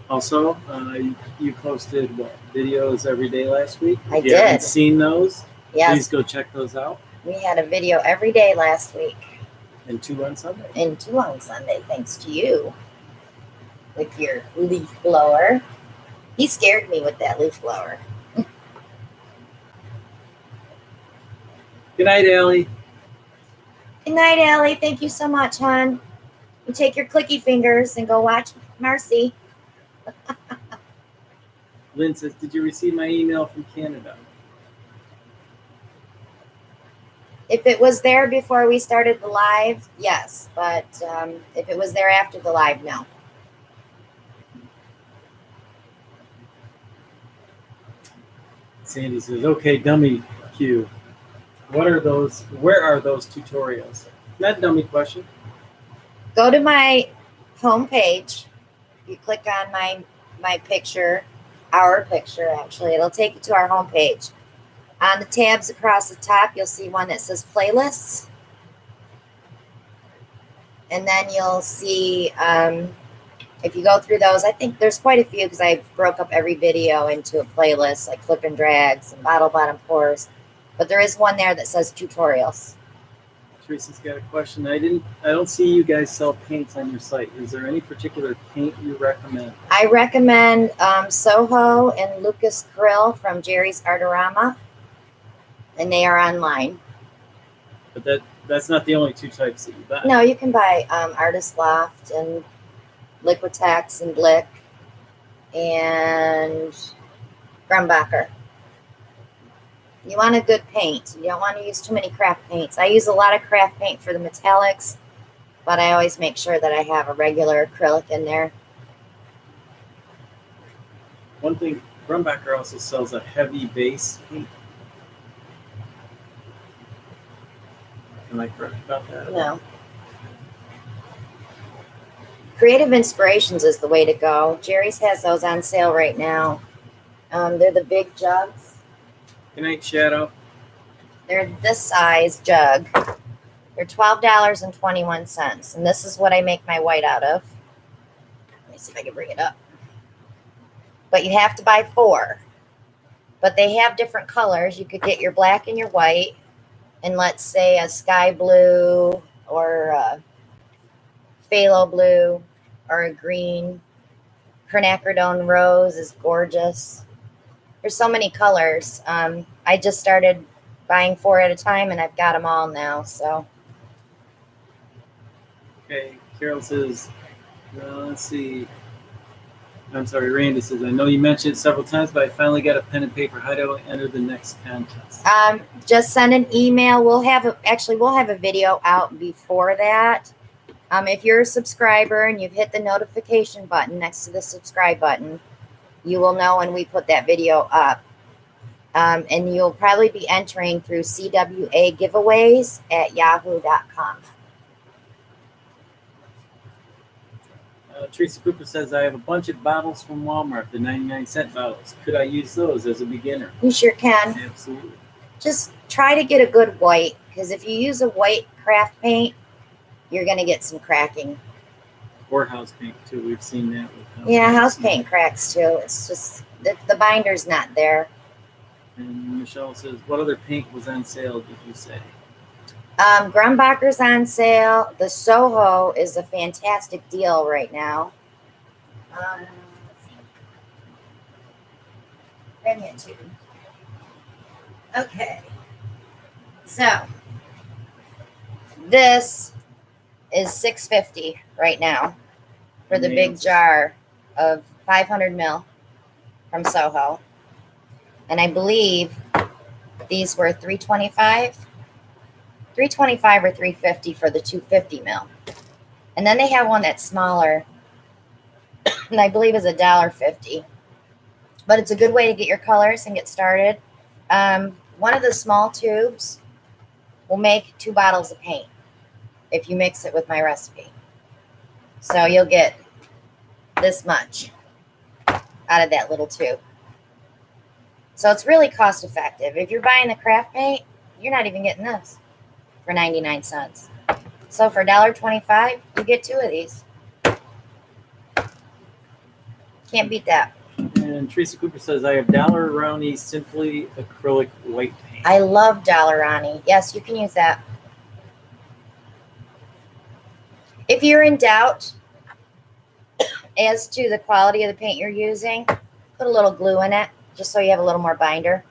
Also, you posted what, videos every day last week? I If you did. haven't seen those, Yes, please go check those out. we had a video every day last week And 2 on Sunday. and 2 on Sunday, thanks to you with your leaf blower. He scared me with that leaf blower. Good night, Allie. Good night, Allie. Thank you so much, hon. You take your clicky fingers and go watch Marcy. Lynn says, did you receive my email from Canada? If it was there before we started the live, yes. But if it was there after the live, no. Sandy says, okay, dummy Q. What are those? Where are those tutorials? Not dummy question. Go to my homepage. You click on my picture, our picture actually. It'll take you to our homepage. On the tabs across the top, you'll see one that says playlists. And then you'll see, if you go through those, I think there's quite a few because I broke up every video into a playlist, like flip and drags and bottle bottom pours. But there is one there that says tutorials. Teresa's got a question. I don't see you guys sell paints on your site. Is there any particular paint you recommend? I recommend Soho and Lucas Krill from Jerry's Artarama. And they are online. But that's not the only 2 types that you buy. No, you can buy Artist Loft and Liquitex and Blick and Grumbacher. You want a good paint. You don't want to use too many craft paints. I use a lot of craft paint for the metallics, but I always make sure that I have a regular acrylic in there. One thing, Grumbacher also sells a heavy base paint. Am I correct about that? No. Creative Inspirations is the way to go. Jerry's has those on sale right now. They're the big jugs. Good night, Shadow. They're this size jug. They're $12.21. And this is what I make my white out of. Let me see if I can bring it up. But you have to buy 4. But they have different colors. You could get your black and your white. And let's say a sky blue or a phthalo blue or a green. Quinacridone rose is gorgeous. There's so many colors. I just started buying 4 at a time, and I've got them all now. So Okay, Carol says, let's see. I'm sorry, Randy says, I know you mentioned it several times, but I finally got a pen and paper. How do I enter the next contest? just send an email. We'll have a video out before that. If you're a subscriber and you've hit the notification button next to the subscribe button, you will know when we put that video up. And you'll probably be entering through CWA giveaways at yahoo.com. Teresa Cooper says, I have a bunch of bottles from Walmart, the 99-cent bottles. Could I use those as a beginner? You sure can. Absolutely. Just try to get a good white, because if you use a white craft paint, you're going to get some cracking. Or house paint, too. We've seen that with house paint cracks, too. It's just the binder's not there. And Michelle says, what other paint was on sale, did you say? Grumbacher's on sale. The Soho is a fantastic deal right now. Let's see. Bring it to. Okay. So this is $6.50 right now for the big jar of 500 ml from Soho, and I believe these were $3.25. $3.25 or $3.50 for the 250 ml. And then they have one that's smaller, and I believe is $1.50. But it's a good way to get your colors and get started. One of the small tubes will make 2 bottles of paint if you mix it with my recipe. So you'll get this much out of that little tube. So it's really cost effective. If you're buying the craft paint, you're not even getting this for 99 cents. So for $1.25, you get 2 of these. Can't beat that. And Teresa Cooper says, I have Daler-Rowney Simply Acrylic White Paint. I love Daler-Rowney. Yes, you can use that. If you're in doubt as to the quality of the paint you're using, put a little glue in it, just so you have a little more binder.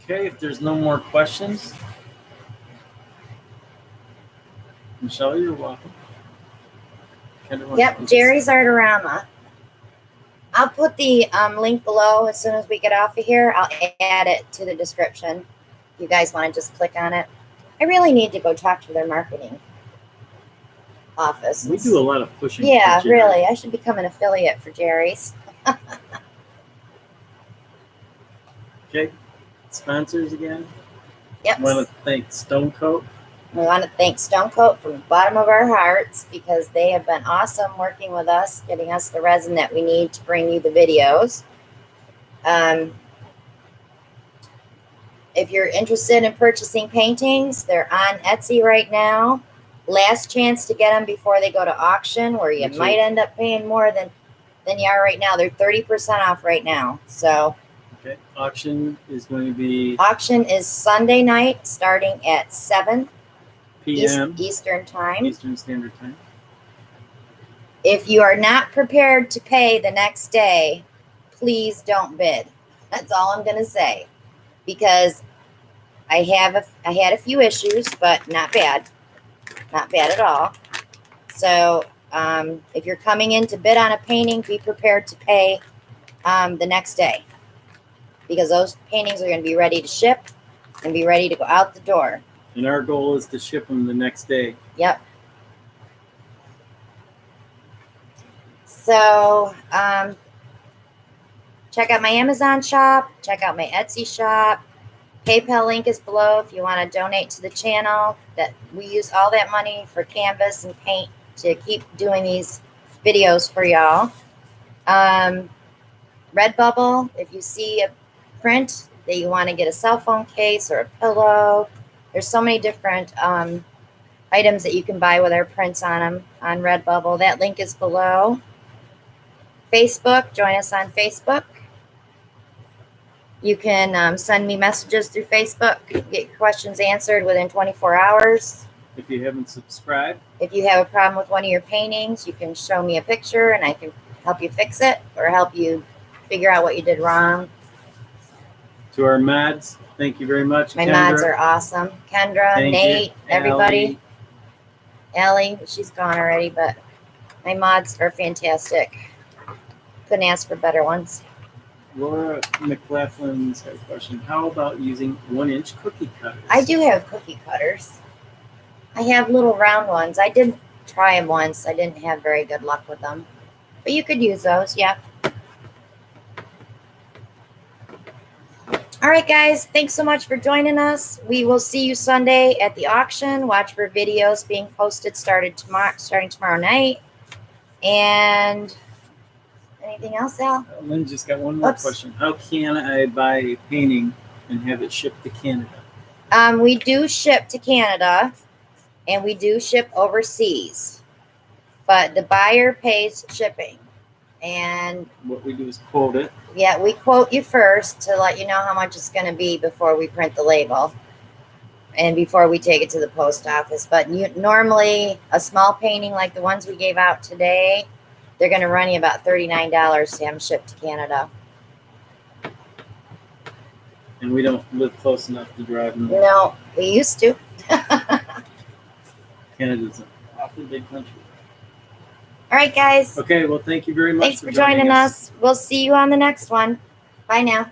Okay, if there's no more questions, Michelle, you're welcome. Yep, Jerry's Artarama. I'll put the link below as soon as we get off of here. I'll add it to the description. If you guys want to just click on it. I really need to go talk to their marketing office. We do a lot of pushing. Yeah, really. I should become an affiliate for Jerry's. Okay, sponsors again. Yep. I want to thank Stone Coat. We want to thank Stone Coat from the bottom of our hearts, because they have been awesome working with us, getting us the resin that we need to bring you the videos. If you're interested in purchasing paintings, they're on Etsy right now. Last chance to get them before they go to auction, where you might end up paying more than you are right now. They're 30% off right now. So okay, auction is going to be Sunday night, starting at 7 p.m. Eastern time. Eastern Standard Time. If you are not prepared to pay the next day, please don't bid. That's all I'm going to say, because I had a few issues, but not bad at all. So if you're coming in to bid on a painting, be prepared to pay the next day, because those paintings are going to be ready to ship and be ready to go out the door. And our goal is to ship them the next day. Yep. So check out my Amazon shop. Check out my Etsy shop. PayPal link is below if you want to donate to the channel. That we use all that money for canvas and paint to keep doing these videos for y'all. Redbubble, if you see a print that you want to get a cell phone case or a pillow, there's so many different items that you can buy with our prints on them on Redbubble. That link is below. Facebook, join us on Facebook. You can send me messages through Facebook, get your questions answered within 24 hours. If you haven't subscribed. If you have a problem with one of your paintings, you can show me a picture and I can help you fix it or help you figure out what you did wrong. To our mods, thank you very much. My Kendra, mods are awesome. Kendra, thank Nate, you. everybody. Allie, she's gone already, but my mods are fantastic. Couldn't ask for better ones. Laura McLaughlin's got a question. How about using 1-inch cookie cutters? I do have cookie cutters. I have little round ones. I did try them once. I didn't have very good luck with them. But you could use those, yeah. All right, guys. Thanks so much for joining us. We will see you Sunday at the auction. Watch for videos being posted starting tomorrow night. And anything else, Al? Lynn just got one more question. How can I buy a painting and have it shipped to Canada? We do ship to Canada, and we do ship overseas. But the buyer pays shipping. And what we do is quote it. Yeah, we quote you first to let you know how much it's going to be before we print the label and before we take it to the post office. But normally, a small painting like the ones we gave out today, they're going to run you about $39 to have them shipped to Canada. And we don't live close enough to drive them. No, we used to. Canada's an awfully big country. All right, guys. Okay, well, thank you very much. Thanks for joining us. We'll see you on the next one. Bye now.